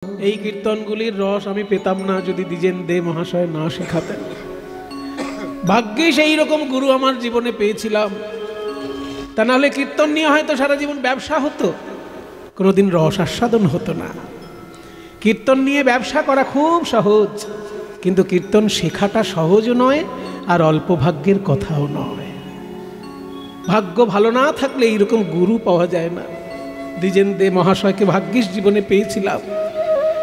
এই কীর্তনগুলির রস আমি পেতাম না যদি দ্বিজেন দে মহাশয় না শেখাতেন। ভাগ্যে সেই রকম গুরু আমার জীবনে পেয়েছিলাম, তা নাহলে কীর্তন নিয়ে হয়তো সারা জীবন ব্যবসা হতো, কোনোদিন রস আস্বাদন হতো না। কীর্তন নিয়ে ব্যবসা করা খুব সহজ, কিন্তু কীর্তন শেখাটা সহজও নয় আর অল্প ভাগ্যের কথাও নয়। ভাগ্য ভালো না থাকলে এইরকম গুরু পাওয়া যায় না। দ্বিজেন দে মহাশয়কে ভাগ্যিস জীবনে পেয়েছিলাম,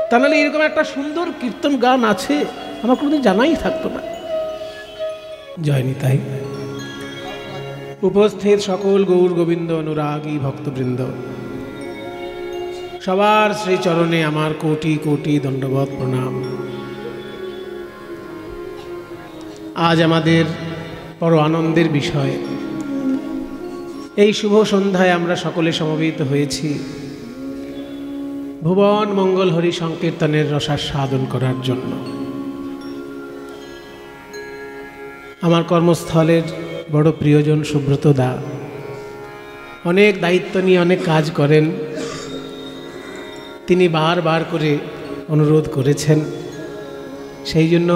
তা নাহলে এরকম একটা সুন্দর কীর্তন গান আছে আমার কোনোদিন জানাই থাকতো না। জয় নিতাই। উপস্থিত সকল গৌর গোবিন্দ অনুরাগী ভক্তবৃন্দ, সবার শ্রীচরণে আমার কোটি কোটি দণ্ডবৎ প্রণাম। আজ আমাদের বড় আনন্দের বিষয়, এই শুভ সন্ধ্যায় আমরা সকলে সমবেত হয়েছি ভুবন মঙ্গল হরি সংকীর্তনের রসাস্বাদন করার জন্য। আমার কর্মস্থলের বড় প্রিয়জন সুব্রত দা অনেক দায়িত্ব নিয়ে অনেক কাজ করেন, তিনি বারবার করে অনুরোধ করেছেন, সেই জন্য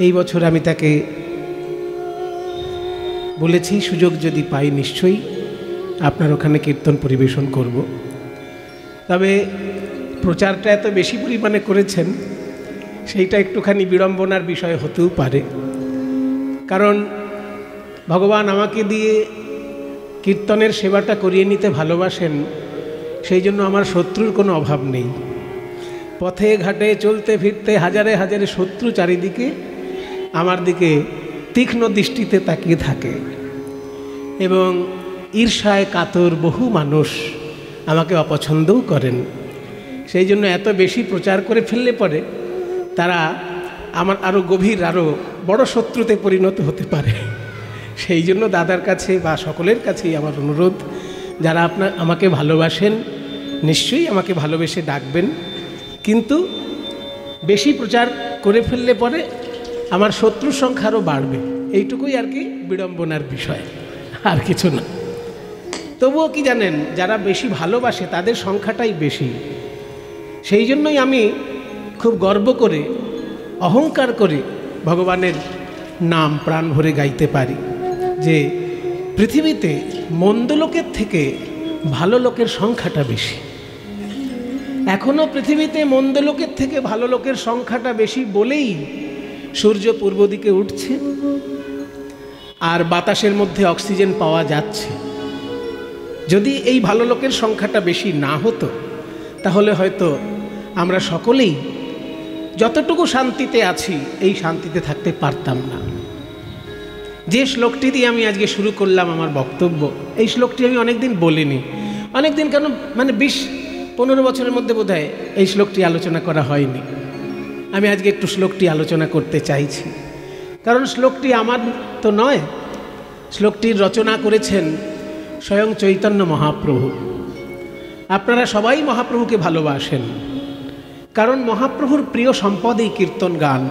এই বছর আমি তাকে বলেছি সুযোগ যদি পাই নিশ্চয়ই আপনার ওখানে কীর্তন পরিবেশন করব। তবে প্রচারটা এত বেশি পরিমাণে করেছেন সেইটা একটুখানি বিড়ম্বনার বিষয় হতেও পারে, কারণ ভগবান আমাকে দিয়ে কীর্তনের সেবাটা করিয়ে নিতে ভালোবাসেন, সেই জন্য আমার শত্রুর কোনো অভাব নেই। পথে ঘাটে চলতে ফিরতে হাজারে হাজারে শত্রু চারিদিকে আমার দিকে তীক্ষ্ণ দৃষ্টিতে তাকিয়ে থাকে, এবং ঈর্ষায় কাতর বহু মানুষ আমাকে অপছন্দও করেন। সেই জন্য এত বেশি প্রচার করে ফেললে পরে তারা আমার আরও গভীর আরও বড় শত্রুতে পরিণত হতে পারে। সেই জন্য দাদার কাছে বা সকলের কাছেই আমার অনুরোধ, যারা আমাকে ভালোবাসেন নিশ্চয়ই আমাকে ভালোবেসে ডাকবেন, কিন্তু বেশি প্রচার করে ফেললে পরে আমার শত্রুর সংখ্যা আরও বাড়বে, এইটুকুই আর কি বিড়ম্বনার বিষয়, আর কিছু না। তবুও কি জানেন, যারা বেশি ভালোবাসে তাদের সংখ্যাটাই বেশি। সেই জন্যই আমি খুব গর্ব করে অহংকার করে ভগবানের নাম প্রাণ ভরে গাইতে পারি যে পৃথিবীতে মন্দ লোকের থেকে ভালো লোকের সংখ্যাটা বেশি। এখনও পৃথিবীতে মন্দ লোকের থেকে ভালো লোকের সংখ্যাটা বেশি বলেই সূর্য পূর্ব দিকে উঠছে আর বাতাসের মধ্যে অক্সিজেন পাওয়া যাচ্ছে। যদি এই ভালো লোকের সংখ্যাটা বেশি না হতো তাহলে হয়তো আমরা সকলেই যতটুকু শান্তিতে আছি এই শান্তিতে থাকতে পারতাম না। যে শ্লোকটি দিয়ে আমি আজকে শুরু করলাম আমার বক্তব্য, এই শ্লোকটি আমি অনেকদিন বলিনি, অনেকদিন কেন মানে 20-15 বছরের মধ্যে বোধহয় এই শ্লোকটি আলোচনা করা হয়নি। আমি আজকে একটু শ্লোকটি আলোচনা করতে চাইছি, কারণ শ্লোকটি আমার তো নয়, শ্লোকটির রচনা করেছেন স্বয়ং চৈতন্য মহাপ্রভু। আপনারা সবাই মহাপ্রভুকে ভালোবাসেন, কারণ মহাপ্রভুর প্রিয় সম্পদ এই কীর্তন গান।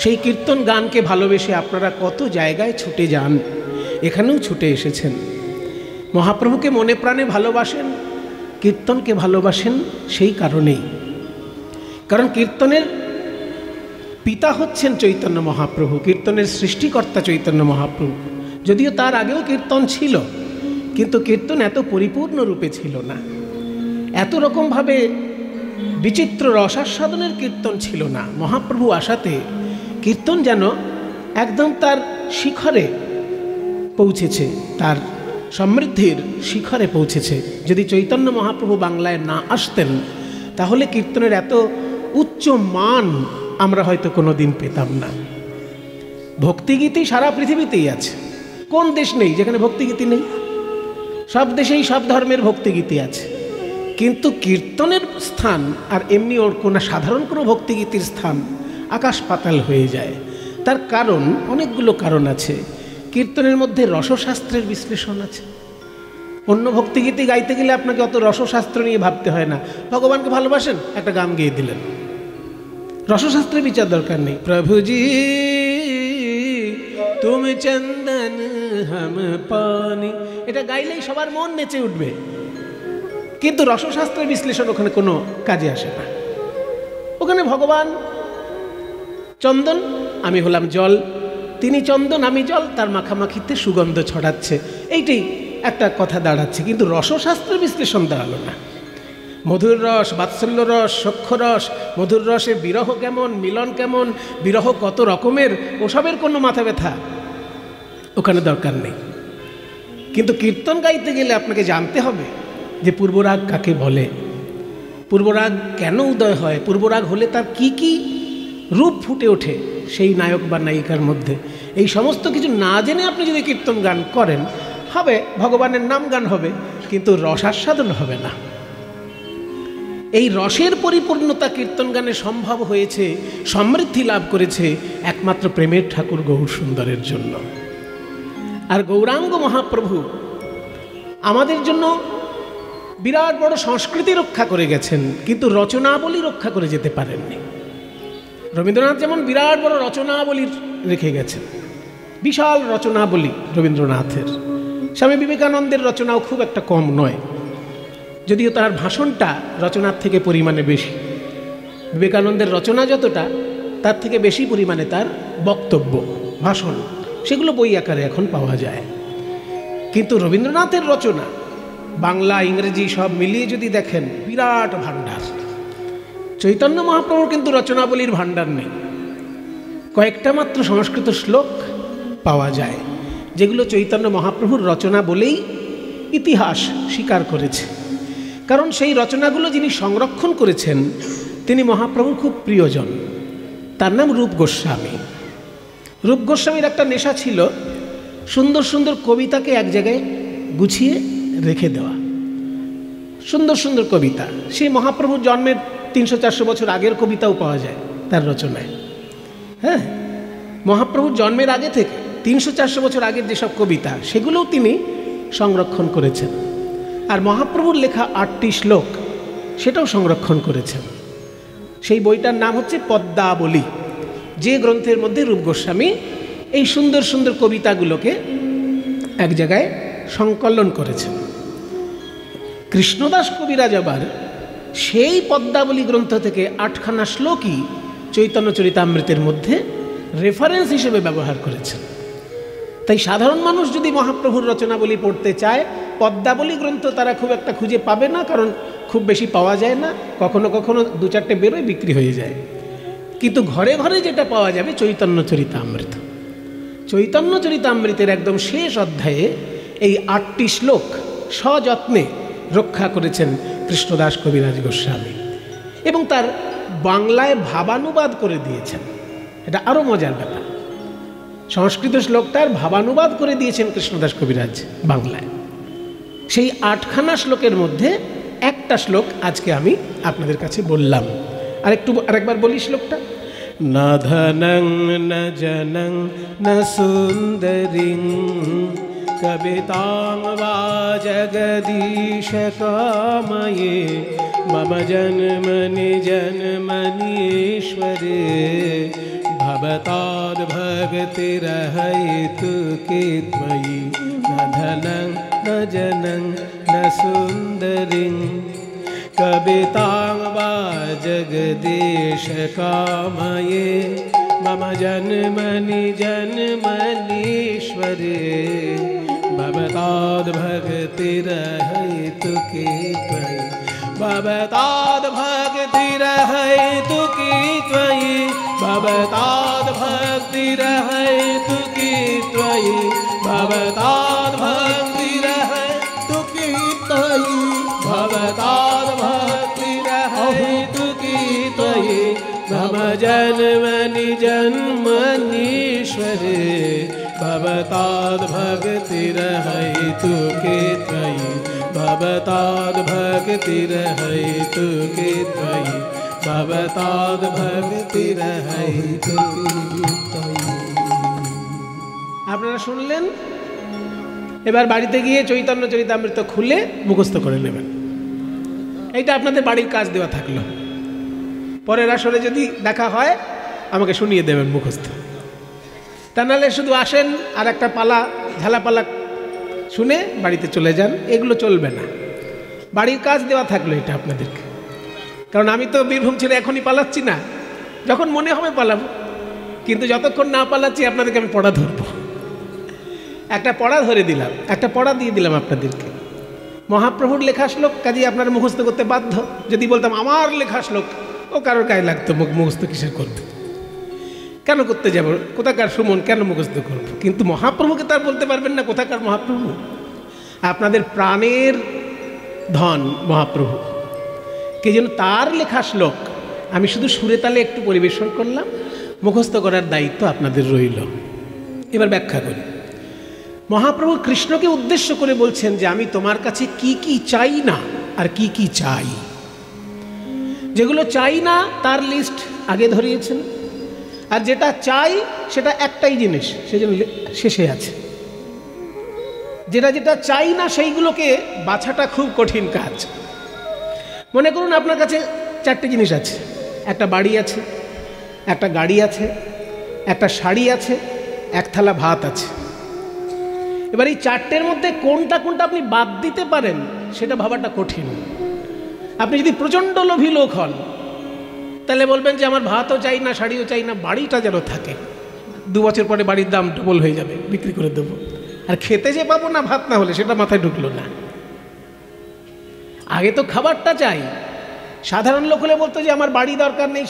সেই কীর্তন গানকে ভালোবেসে আপনারা কত জায়গায় ছুটে যান, এখানেও ছুটে এসেছেন। মহাপ্রভুকে মনে প্রাণে ভালোবাসেন, কীর্তনকে ভালোবাসেন সেই কারণেই, কারণ কীর্তনের পিতা হচ্ছেন চৈতন্য মহাপ্রভু, কীর্তনের সৃষ্টিকর্তা চৈতন্য মহাপ্রভু। যদিও তার আগেও কীর্তন ছিল, কিন্তু কীর্তন এত পরিপূর্ণ রূপে ছিল না, এত রকমভাবে বিচিত্র রসাস্বাদনের কীর্তন ছিল না। মহাপ্রভু আসাতে কীর্তন যেন একদম তার শিখরে পৌঁছেছে, তার সমৃদ্ধির শিখরে পৌঁছেছে। যদি চৈতন্য মহাপ্রভু বাংলায় না আসতেন তাহলে কীর্তনের এত উচ্চ মান আমরা হয়তো কোনো দিন পেতাম না। ভক্তিগীতি সারা পৃথিবীতেই আছে, কোন দেশ নেই যেখানে ভক্তিগীতি নেই? সব দেশেই সব ধর্মের ভক্তিগীতি আছে, কিন্তু কীর্তনের স্থান আর এমনি ওর কোনো সাধারণ কোনো ভক্তিগীতির স্থান আকাশ পাতাল হয়ে যায়। তার কারণ অনেকগুলো কারণ আছে। কীর্তনের মধ্যে রসশাস্ত্রের বিশ্লেষণ আছে। অন্য ভক্তিগীতি গাইতে গেলে আপনাকে অত রসশাস্ত্র নিয়ে ভাবতে হয় না, ভগবানকে ভালোবাসেন একটা গান গেয়ে দিলেন, রসশাস্ত্রের বিচার দরকার নেই। প্রভুজি তুমি চন্দন হাম পানি, এটা গাইলেই সবার মন নেচে উঠবে। কিন্তু রসশাস্ত্রের বিশ্লেষণ ওখানে কোনো কাজে আসে না। ওখানে ভগবান চন্দন, আমি হলাম জল, তিনি চন্দন আমি জল, তার মাখামাখিতে সুগন্ধ ছড়াচ্ছে, এইটাই একটা কথা দাঁড়াচ্ছে। কিন্তু রসশাস্ত্রের বিশ্লেষণ দাঁড়ালো না। মধুর রস, বাৎসল্য রস, সখ্য রস, মধুর রসে বিরহ কেমন, মিলন কেমন, বিরহ কত রকমের, ওসবের কোনো মাথা ব্যথা ওখানে দরকার নেই। কিন্তু কীর্তন গাইতে গেলে আপনাকে জানতে হবে যে পূর্বরাগ কাকে বলে, পূর্বরাগ কেন উদয় হয়, পূর্বরাগ হলে তার কি কি রূপ ফুটে ওঠে সেই নায়ক বা নায়িকার মধ্যে। এই সমস্ত কিছু না জেনে আপনি যদি কীর্তন গান করেন, হবে ভগবানের নাম গান হবে, কিন্তু রসাস্বাদন হবে না। এই রসের পরিপূর্ণতা কীর্তন গানে সম্ভব হয়েছে, সমৃদ্ধি লাভ করেছে একমাত্র প্রেমের ঠাকুর গৌর সুন্দরের জন্য। আর গৌরাঙ্গ মহাপ্রভু আমাদের জন্য বিরাট বড় সংস্কৃতি রক্ষা করে গেছেন, কিন্তু রচনাবলী রক্ষা করে যেতে পারেননি। রবীন্দ্রনাথ যেমন বিরাট বড় রচনাবলী রেখে গেছেন, বিশাল রচনাবলী রবীন্দ্রনাথের। স্বামী বিবেকানন্দের রচনাও খুব একটা কম নয়, যদিও তার ভাষণটা রচনার থেকে পরিমাণে বেশি। বিবেকানন্দের রচনা যতটা, তার থেকে বেশি পরিমাণে তার বক্তব্য, ভাষণ, সেগুলো বই আকারে এখন পাওয়া যায়। কিন্তু রবীন্দ্রনাথের রচনা বাংলা ইংরেজি সব মিলিয়ে যদি দেখেন, বিরাট ভাণ্ডার। চৈতন্য মহাপ্রভুর কিন্তু রচনাবলীর ভাণ্ডার নেই। কয়েকটা মাত্র সংস্কৃত শ্লোক পাওয়া যায়, যেগুলো চৈতন্য মহাপ্রভুর রচনা বলেই ইতিহাস স্বীকার করেছে। কারণ সেই রচনাগুলো যিনি সংরক্ষণ করেছেন তিনি মহাপ্রভুর খুব প্রিয়জন, তার নাম রূপ গোস্বামী। রূপ গোস্বামীর একটা নেশা ছিল সুন্দর সুন্দর কবিতাকে এক জায়গায় গুছিয়ে রেখে দেওয়া, সুন্দর সুন্দর কবিতা। সেই মহাপ্রভুর জন্মের 300-400 বছর আগের কবিতাও পাওয়া যায় তার রচনায়। হ্যাঁ, মহাপ্রভুর জন্মের আগে থেকে 300-400 বছর আগের যেসব কবিতা, সেগুলোও তিনি সংরক্ষণ করেছেন। আর মহাপ্রভুর লেখা 8টি শ্লোক, সেটাও সংরক্ষণ করেছেন। সেই বইটার নাম হচ্ছে পদ্মাবলী, যে গ্রন্থের মধ্যে রূপ গোস্বামী এই সুন্দর সুন্দর কবিতাগুলোকে এক জায়গায় সংকলন করেছেন। কৃষ্ণদাস কবিরাজ আবার সেই পদ্মাবলী গ্রন্থ থেকে 8খানা শ্লোকই চৈতন্য চরিতামৃতের মধ্যে রেফারেন্স হিসেবে ব্যবহার করেছেন। তাই সাধারণ মানুষ যদি মহাপ্রভুর রচনাবলী পড়তে চায়, পদ্মাবলী গ্রন্থ তারা খুব একটা খুঁজে পাবে না, কারণ খুব বেশি পাওয়া যায় না, কখনো কখনো 2-4টে বেরোয়, বিক্রি হয়ে যায়। কিন্তু ঘরে ঘরে যেটা পাওয়া যাবে চৈতন্য চরিতামৃত। চৈতন্য চরিতামৃতের একদম শেষ অধ্যায়ে এই 8টি শ্লোক সযত্নে রক্ষা করেছেন কৃষ্ণদাস কবিরাজ গোস্বামী, এবং তার বাংলায় ভাবানুবাদ করে দিয়েছেন। এটা আরও মজার ব্যাপার, সংস্কৃত শ্লোকটার ভাবানুবাদ করে দিয়েছেন কৃষ্ণদাস কবিরাজ বাংলায়। সেই 8খানা শ্লোকের মধ্যে একটা শ্লোক আজকে আমি আপনাদের কাছে বললাম। আরেকবার বলি শ্লোকটা। না ধনং না জনং না সুন্দরিং কবিতাং বা জগদীশ কাময়ে মম জন্মনি জন্মনীশ্বরে ভবতাদ ভক্তিরহেতু কে ত্বয়ি ন ধনং ন জনং ন সুন্দরিং কবিতাং বা জগদীশ কাময়ে মম জন্মনি জন্মনীশ্বরে ভবতাদ ভক্তিরহেতু কে ত্বয়ি ভবতাদ ভক্তিরহেতু কে ত্বয়ি ভবতাদ ভক্তিরহেতু কে ত্বয়ি ভবতাদ ভক্তিরহেতু কে ত্বয়ি ভবতাদ ভক্তিরহেতু কে ত্বয়ি মম জন্মনি জন্মনীশ্বরে ভবতাদ ভক্তিরহেতু কে ত্বয়ি ভবতাদ ভক্তিরহেতু কে ত্বয়ি ভবতাদ ভক্তিরহেতু কে ত্বয়ি। আপনারা শুনলেন, এবার বাড়িতে গিয়ে চৈতন্য চরিতামৃত খুলে মুখস্থ করে নেবেন। এইটা আপনাদের বাড়ির কাজ দেওয়া থাকলো। পরের আসরে যদি দেখা হয় আমাকে শুনিয়ে দেবেন মুখস্থ। তা নাহলে শুধু আসেন আর একটা পালা ঝালাপালা শুনে বাড়িতে চলে যান, এগুলো চলবে না। বাড়ির কাজ দেওয়া থাকলো এটা আপনাদেরকে, কারণ আমি তো বীরভূম ছেড়ে এখনই পালাচ্ছি না, যখন মনে হবে পালাবো, কিন্তু যতক্ষণ না পালাচ্ছি আপনাদেরকে আমি পড়া ধরবো। একটা পড়া ধরে দিলাম, একটা পড়া দিয়ে দিলাম আপনাদেরকে। মহাপ্রভুর লেখা শ্লোক, কাজেই আপনারা মুখস্থ করতে বাধ্য। যদি বলতাম আমার লেখা শ্লোক, ও কারোর গায়ে লাগতো, মুখস্থ কিসের করতে, কেন করতে যাব, কোথাকার সুমন, কেন মুখস্থ করবো? কিন্তু মহাপ্রভুকে তার বলতে পারবেন না কোথাকার মহাপ্রভু। আপনাদের প্রাণের ধন মহাপ্রভু, কে যেন তার লেখা শ্লোক আমি শুধু সুরে তালে একটু পরিবেশন করলাম, মুখস্থ করার দায়িত্ব আপনাদের রইল। এবার ব্যাখ্যা করি। মহাপ্রভু কৃষ্ণকে উদ্দেশ্য করে বলছেন যে আমি তোমার কাছে কি কি চাই না আর কি কি চাই। যেগুলো চাই না তার লিস্ট আগে ধরিয়েছেন, আর যেটা চাই সেটা একটাই জিনিস, সেজন্য শেষে আছে। যেটা যেটা চাই না সেইগুলোকে বাছাটা খুব কঠিন কাজ। মনে করুন আপনার কাছে 4টে জিনিস আছে, একটা বাড়ি আছে, একটা গাড়ি আছে, একটা শাড়ি আছে, এক থালা ভাত আছে। এবার এই 4টের মধ্যে কোনটা কোনটা আপনি বাদ দিতে পারেন সেটা ভাবাটা কঠিন। আপনি যদি প্রচণ্ড লোভী লোক হন তাহলে বলবেন যে আমার ভাতও চাই না, শাড়িও চাই না, বাড়িটা যেন থাকে, 2 বছর পরে বাড়ির দাম ডবল হয়ে যাবে, বিক্রি করে দেবো। আর খেতে যে পাবো না ভাত না হলে, সেটা মাথায় ঢুকলো না। আগে তো খাবারটা চাই। সাধারণ লোক হলে বলতো যে আমার বাড়ি দরকার নেই,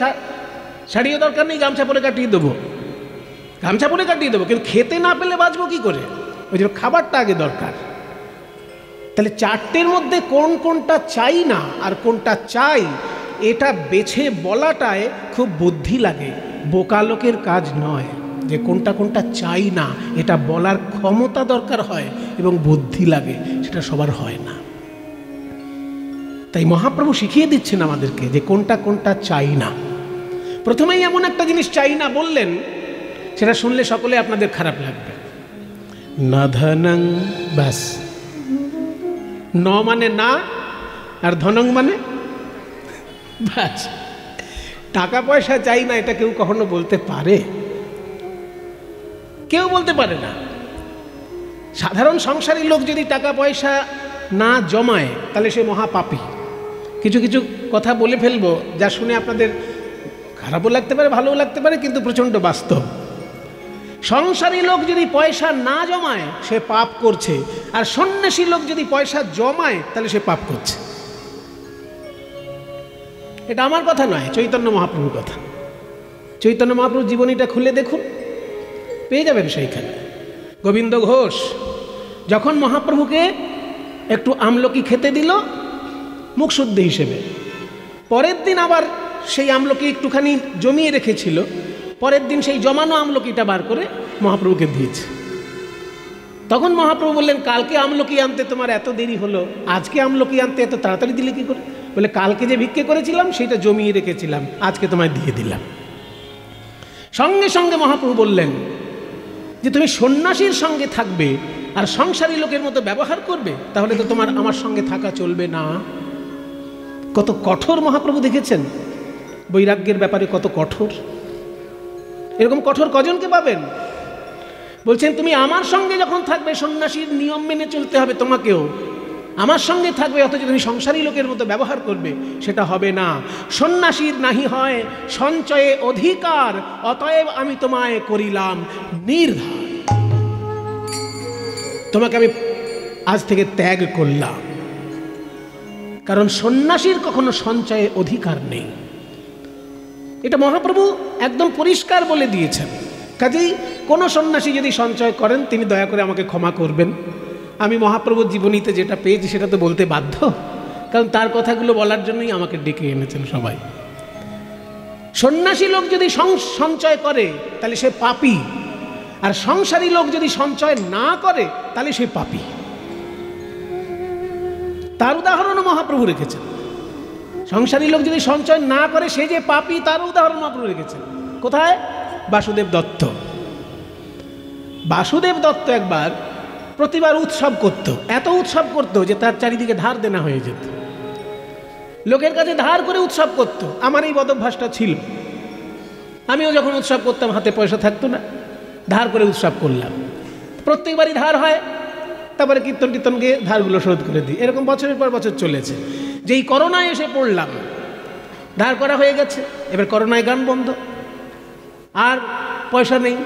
শাড়িও দরকার নেই, গামছা পরে কাটিয়ে দেবো, গামছা পরে কাটিয়ে দেবো, কিন্তু খেতে না পেলে বাঁচবো কী করে? ওই জন্য খাবারটা আগে দরকার। তাহলে 4টের মধ্যে কোন কোনটা চাই না আর কোনটা চাই, এটা বেছে বলাটায় খুব বুদ্ধি লাগে, বোকা লোকের কাজ নয়। যে কোনটা কোনটা চাই না এটা বলার ক্ষমতা দরকার হয় এবং বুদ্ধি লাগে, সেটা সবার হয় না। তাই মহাপ্রভু শিখিয়ে দিচ্ছেন আমাদেরকে যে কোনটা কোনটা চাই না। প্রথমেই এমন একটা জিনিস চাই না বললেন, সেটা শুনলে সকলে আপনাদের খারাপ লাগবে। না ধনং, ব্যাস। ন মানে না, আর ধনং মানে ব্যাস। টাকা পয়সা চাই না এটা কেউ কখনো বলতে পারে? কেউ বলতে পারে না। সাধারণ সংসারী লোক যদি টাকা পয়সা না জমায় তাহলে সে মহাপাপী। কিছু কিছু কথা বলে ফেলবো যা শুনে আপনাদের খারাপও লাগতে পারে, ভালোও লাগতে পারে, কিন্তু প্রচণ্ড বাস্তব। সংসারী লোক যদি পয়সা না জমায় সে পাপ করছে, আর সন্ন্যাসী লোক যদি পয়সা জমায় তাহলে সে পাপ করছে। এটা আমার কথা নয়, চৈতন্য মহাপ্রভুর কথা। চৈতন্য মহাপ্রভুর জীবনীটা খুলে দেখুন, পেয়ে যাবেন সেইখানে। গোবিন্দ ঘোষ যখন মহাপ্রভুকে একটু আমলকি খেতে দিল মুখশুদ্ধি হিসেবে, পরের দিন আবার সেই আমলকি একটুখানি জমিয়ে রেখেছিল, পরের দিন সেই জমানো আমলকিটা বার করে মহাপ্রভুকে দিয়েছে। তখন মহাপ্রভু বললেন, কালকে আমলকি আনতে তোমার এত দেরি হলো, আজকে আমলকি আনতে এত তাড়াতাড়ি দিলে কি করে? বলে, কালকে যে ভিক্ষে করেছিলাম সেটা জমিয়ে রেখেছিলাম, আজকে তোমায় দিয়ে দিলাম। সঙ্গে সঙ্গে মহাপ্রভু বললেন যে তুমি সন্ন্যাসীর সঙ্গে থাকবে আর সংসারী লোকের মতো ব্যবহার করবে, তাহলে তো তোমার আমার সঙ্গে থাকা চলবে না। কত কঠোর মহাপ্রভু দেখেছেন বৈরাগ্যের ব্যাপারে, কত কঠোর। এরকম কঠোর কজনকে পাবেন? বলছেন তুমি আমার সঙ্গে যখন থাকবে সন্ন্যাসীর নিয়ম মেনে চলতে হবে, তোমাকেও আমার সঙ্গে থাকবে, অথচ তুমি সংসারী লোকের মতো ব্যবহার করবে, সেটা হবে না। সন্ন্যাসীর নাহি হয় সঞ্চয়ে অধিকার, অতএব আমি তোমায় করিলাম নির্ধার। তোমাকে আমি আজ থেকে ত্যাগ করলাম, কারণ সন্ন্যাসীর কখনো সঞ্চয়ে অধিকার নেই। এটা মহাপ্রভু একদম পরিষ্কার বলে দিয়েছেন। কাজেই কোনো সন্ন্যাসী যদি সঞ্চয় করেন তিনি দয়া করে আমাকে ক্ষমা করবেন। আমি মহাপ্রভুর জীবনীতে যেটা পেয়েছি সেটা তো বলতে বাধ্য, কারণ তার কথাগুলো বলার জন্যই আমাকে ডেকে এনেছেন সবাই। সন্ন্যাসী লোক যদি সঞ্চয় করে তাহলে সে পাপী, আর সংসারী লোক যদি সঞ্চয় না করে তাহলে সে পাপী। তার উদাহরণও মহাপ্রভু রেখেছেন। সংসারী লোক যদি সঞ্চয় না করে সে যে পাপী, তার উদাহরণ মহাপ্রভু রেখেছেন। কোথায়? বাসুদেব দত্ত। বাসুদেব দত্ত একবার প্রতিবার উৎসব করত, এত উৎসব করত যে তার চারিদিকে ধার দেনা হয়ে যেত। লোকের কাছে ধার করে উৎসব করত। আমার এই বদভ্যাসটা ছিল। আমিও যখন উৎসব করতাম হাতে পয়সা থাকতো না, ধার করে উৎসব করলাম। প্রত্যেকবারই ধার হয়, তারপরে কীর্তন টীর্তন গিয়ে ধারগুলো শোধ করে দিই। এরকম বছরের পর বছর চলেছে। যেই করোনায় এসে পড়লাম, ধার করা হয়ে গেছে, এবার করোনায় গান বন্ধ, আর পয়সা নেই,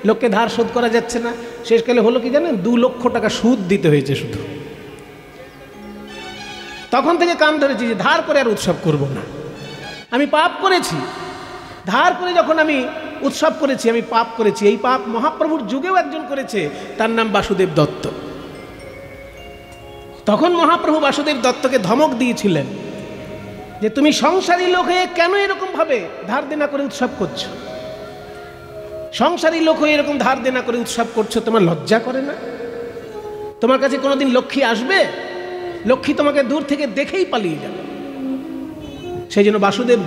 লোককে ধার শোধ করা যাচ্ছে না। শেষকালে হলো কি জানেন, 2 লক্ষ টাকা সুদ দিতে হয়েছে শুধু। তখন থেকে কান ধরেছি যে ধার করে আর উৎসব করব না। আমি পাপ করেছি, ধার করে যখন আমি উৎসব করেছি আমি পাপ করেছি। এই পাপ মহাপ্রভুর যুগেও একজন করেছে, তার নাম বাসুদেব দত্ত। তখন মহাপ্রভু বাসুদেব দত্তকে ধমক দিয়েছিলেন যে তুমি সংসারী লোক হয়ে কেন এরকম ভাবে ধার দেনা করে উৎসব করছো? সংসারী লোক হয়ে এরকম ধার দেনা করে উৎসব করছো, তোমার লজ্জা করে না? তোমার কাছে কোনোদিন লক্ষ্মী আসবে? লক্ষ্মী তোমাকে দূর থেকে দেখেই পালিয়ে যাবে। সেই জন্য বাসুদেব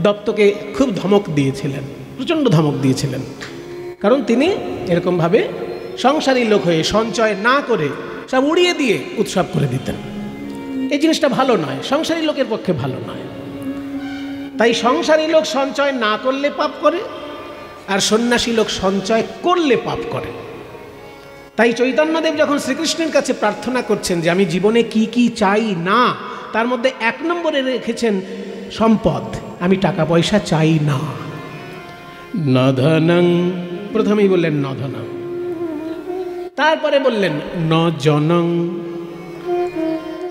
দত্তকে খুব ধমক দিয়েছিলেন, প্রচণ্ড ধমক দিয়েছিলেন। কারণ তিনি এরকমভাবে সংসারী লোক হয়ে সঞ্চয় না করে সব উড়িয়ে দিয়ে উৎসব করে দিতেন। এই জিনিসটা ভালো নয়, সংসারী লোকের পক্ষে ভালো নয়। তাই সংসারী লোক সঞ্চয় না করলে পাপ করে, আর সন্ন্যাসী লোক সঞ্চয় করলে পাপ করে। তাই চৈতন্যদেব যখন শ্রীকৃষ্ণের কাছে প্রার্থনা করছেন যে আমি জীবনে কি কি চাই না, তার মধ্যে 1 নম্বরে রেখেছেন সম্পদ। আমি টাকা পয়সা চাই না। ন ধনং, প্রথমেই বললেন ন ধনং, তারপরে বললেন ন জনং।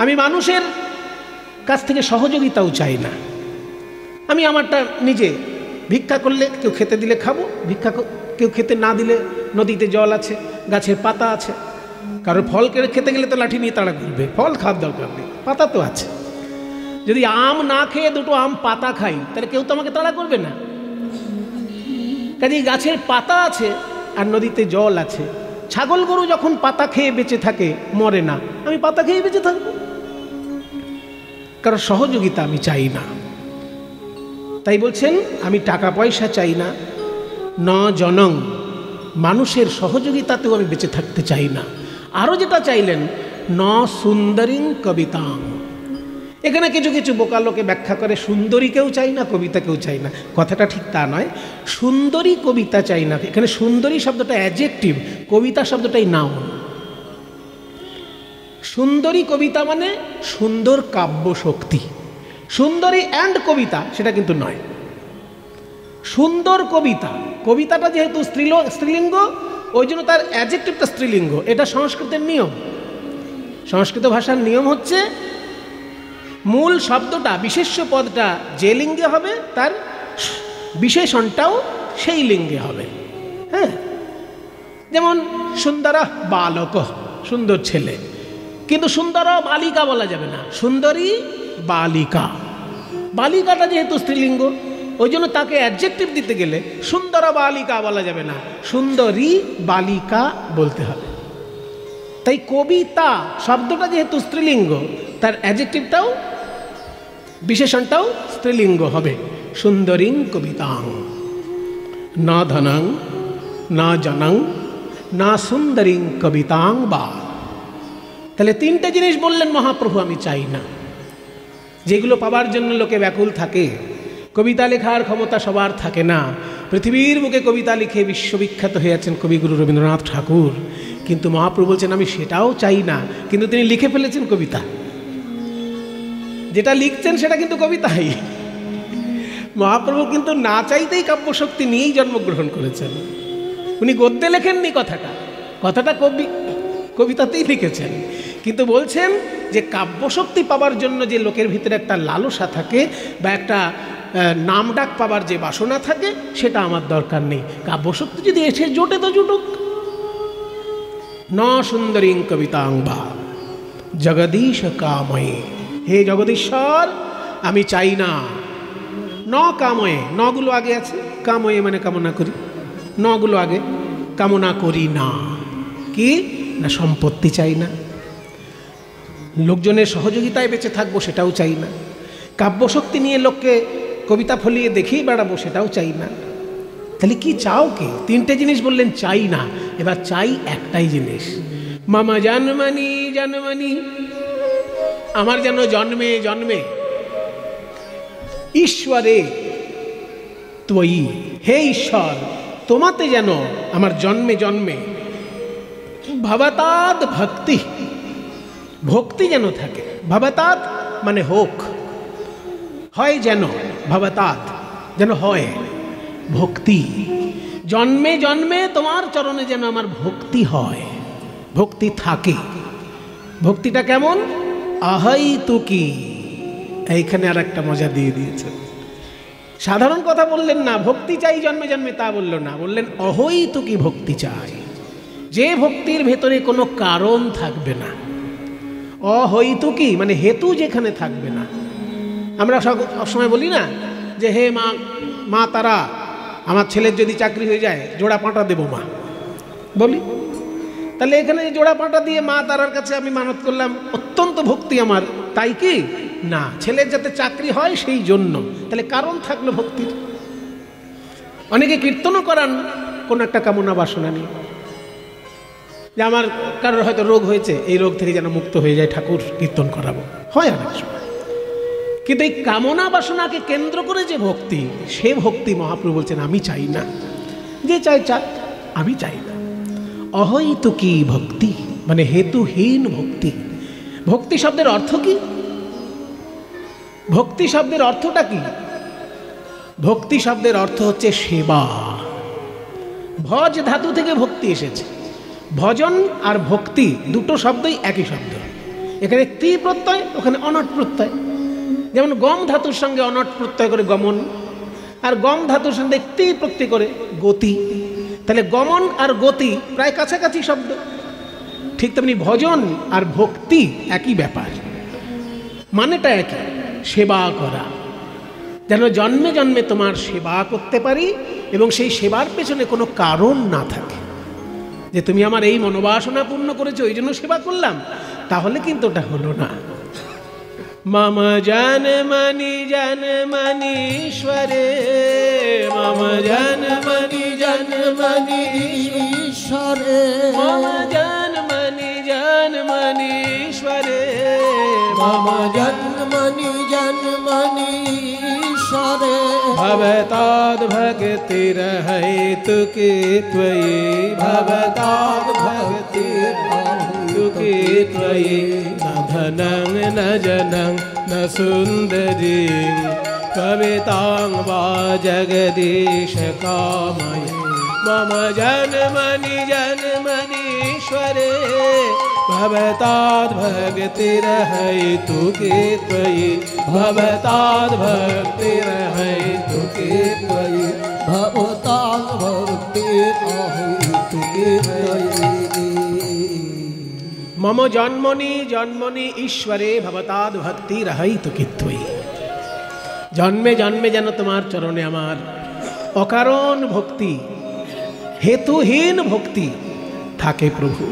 আমি মানুষের কাছ থেকে সহযোগিতাও চাই না। আমি আমারটা নিজে ভিক্ষা করলে কেউ খেতে দিলে খাবো, ভিক্ষা কেউ খেতে না দিলে নদীতে জল আছে, গাছের পাতা আছে। কারোর ফল কেড়ে খেতে গেলে তো লাঠি নিয়ে তাড়া করবে, ফল খাওয়ার দরকার নেই, পাতা তো আছে। যদি আম না খেয়ে 2টো আম পাতা খাই তাহলে কেউ তো আমাকে তাড়া করবে না। কাজেই গাছের পাতা আছে আর নদীতে জল আছে। ছাগল গরু যখন পাতা খেয়ে বেঁচে থাকে, মরে না, আমি পাতা খেয়ে বেঁচে থাকবো। কারণ সহযোগিতা আমি চাই না। তাই বলছেন আমি টাকা পয়সা চাই না। ন জনং, মানুষের সহযোগিতাতেও আমি বেঁচে থাকতে চাই না। আরও যেটা চাইলেন ন সুন্দরীং কবিতাং। এখানে কিছু কিছু বোকা লোকে ব্যাখ্যা করে সুন্দরীকেও চাই না, কবিতাকেও চাই না। কথাটা ঠিক তা নয়। সুন্দরী কবিতা চাই না, এখানে সুন্দরী শব্দটা অ্যাডজেক্টিভ, কবিতা শব্দটাই নাউন। সুন্দরী কবিতা মানে সুন্দর কাব্য শক্তি। সুন্দরী অ্যান্ড কবিতা সেটা কিন্তু নয়। সুন্দর কবিতা, কবিতাটা যেহেতু স্ত্রীলিঙ্গ, ওই জন্য তার অ্যাডজেক্টিভটা স্ত্রীলিঙ্গ। এটা সংস্কৃতের নিয়ম। সংস্কৃত ভাষার নিয়ম হচ্ছে মূল শব্দটা, বিশেষ্য পদটা যে লিঙ্গে হবে তার বিশেষণটাও সেই লিঙ্গে হবে। হ্যাঁ, যেমন সুন্দর বালক, সুন্দর ছেলে, কিন্তু সুন্দর বালিকা বলা যাবে না, সুন্দরী বালিকা। বালিকাটা যেহেতু স্ত্রীলিঙ্গ, ওই জন্য তাকে অ্যাডজেক্টিভ দিতে গেলে সুন্দর বালিকা বলা যাবে না, সুন্দরী বালিকা বলতে হবে। তাই কবিতা শব্দটা যেহেতু স্ত্রীলিঙ্গ, তার অ্যাডজেক্টিভটাও বিশেষণটাও স্ত্রীলিঙ্গ হবে, সুন্দরীং কবিতাং। না ধনং না জনং না সুন্দরীং কবিতাং বা। তাহলে 3টে জিনিস বললেন মহাপ্রভু আমি চাই না, যেগুলো পাবার জন্য লোকে ব্যাকুল থাকে। কবিতা লেখার ক্ষমতা সবার থাকে না। পৃথিবীর বুকে কবিতা লিখে বিশ্ববিখ্যাত হয়ে আছেন কবিগুরু রবীন্দ্রনাথ ঠাকুর, কিন্তু মহাপ্রভু বলছেন আমি সেটাও চাই না। কিন্তু তিনি লিখে ফেলেছেন কবিতা, যেটা লিখছেন সেটা কিন্তু কবিতাই। মহাপ্রভু কিন্তু না চাইতেই কাব্যশক্তি নিয়েই জন্মগ্রহণ করেছেন। উনি গদ্যে লেখেননি, কথাটা কবিতাতেই লিখেছেন। কিন্তু বলছেন যে কাব্যশক্তি পাবার জন্য যে লোকের ভিতরে একটা লালসা থাকে বা একটা নাম ডাক পাবার যে বাসনা থাকে, সেটা আমার দরকার নেই। কাব্যশক্তি যদি এসে জোটে তো জুটুক। ন সুন্দরীং কবিতাং বা জগদীশ কাময়ে। হে জগদীশ্বর, আমি চাই না। ন কাময়ে, নগুলো আগে আছে, কাময়ে মানে কামনা করি, নগুলো আগে, কামনা করি না। কি না, সম্পত্তি চাই না, লোকজনের সহযোগিতায় বেঁচে থাকবো সেটাও চাই না, কাব্যশক্তি নিয়ে লোককে কবিতা ফলিয়ে দেখিয়ে বেড়াবো সেটাও চাই না। তাহলে কি চাও কি? 3টে জিনিস বললেন চাই না। এবার চাই একটাই জিনিস, মামা জন্মানি জন্মানি, আমার যেন জন্মে জন্মে ঈশ্বরে ত্বয়ি, হে ঈশ্বর তোমাতে যেন আমার জন্মে জন্মে ভবতাদ ভক্তি, ভক্তি যেন থাকে। ভবতাদ মানে হোক, হয় যেন, ভবতাদ যেন হয় ভক্তি। জন্মে জন্মে তোমার চরণে যেন আমার ভক্তি হয়, ভক্তি থাকে। ভক্তিটা কেমন? অহৈতুকী। এইখানে আর একটা মজা দিয়ে দিয়েছে। সাধারণ কথা বললেন না, ভক্তি চাই জন্মে জন্মে, তা বলল না, বললেন অহৈতুকী ভক্তি চাই, যে ভক্তির ভেতরে কোনো কারণ থাকবে না। অহৈতুকী মানে হেতু যেখানে থাকবে না। আমরা সবসময় বলি না যে হে মা, মা তারা, আমার ছেলের যদি চাকরি হয়ে যায় জোড়া পাঁটা দেবো মা, বলি। তাহলে এখানে জোড়া পাঁটা দিয়ে মা তারার কাছে আমি মানত করলাম, অত্যন্ত ভক্তি আমার, তাই কি না, ছেলের যাতে চাকরি হয় সেই জন্য। তাহলে কারণ থাকলো ভক্তির। অনেকে কীর্তনও করান কোনো একটা কামনা বাসনা নিয়ে, যে আমার কারোর হয়তো রোগ হয়েছে, এই রোগ থেকে যেন মুক্ত হয়ে যায়, ঠাকুর কীর্তন করাবো, হয় অনেক সময়। কিন্তু এই কামনা বাসনাকে কেন্দ্র করে যে ভক্তি, সে ভক্তি মহাপ্রভু বলছেন আমি চাই না। যে চাই চাক, আমি চাই না। অহৈতুকী ভক্তি মানে হেতুহীন ভক্তি। ভক্তি শব্দের অর্থ কি? ভক্তি শব্দের অর্থটা কি? ভক্তি শব্দের অর্থ হচ্ছে সেবা। ভজ ধাতু থেকে ভক্তি এসেছে। ভজন আর ভক্তি দুটো শব্দই একই শব্দ। এখানে তি প্রত্যয়, ওখানে অনট প্রত্যয়। যেমন গম ধাতুর সঙ্গে অনট প্রত্যয় করে গমন, আর গম ধাতুর সঙ্গে তি প্রত্যয় করে গতি। তাহলে গমন আর গতি প্রায় কাছাকাছি শব্দ। ঠিক তেমনি ভজন আর ভক্তি একই ব্যাপার, মানেটা একই, সেবা করা। যেন জন্মে জন্মে তোমার সেবা করতে পারি এবং সেই সেবার পেছনে কোনো কারণ না থাকে, যে তুমি আমার এই মনোবাসনা পূর্ণ করেছো ওই জন্য সেবা করলাম, তাহলে কিন্তু ওটা হলো না। মম জনমনি জনমনি ঈশ্বরে, মম জনমনি জনমনি ঈশ্বরে, মম জনমনি জনমনি ঈশ্বরে, মম জনমনি জনমনি ঈশ্বরে। ভবতাদ ভক্তির হেতুকে ত্বয়ি, ভবতাদ ভক্তির হেতুকে ত্বয়ি। न धनं न जनं न सुन्दरीं कवितां वा जगदीश कामये। मम जन्मनि जन्मनीश्वरे, भवताद् भक्तिर्हेतुके त्वयि, भवताद् भक्तिर्हेतुके त्वयि, भवताद् भक्तिर्हेतुके त्वयि। मम जन्मनि जन्मनि ईश्वरे, भवताद् भक्तिर्हेतुके त्वयि। जन्मे जन्मे যেন তোমার চরণে আমার অকারণ ভক্তি, হেতুহীন ভক্তি থাকে প্রভু।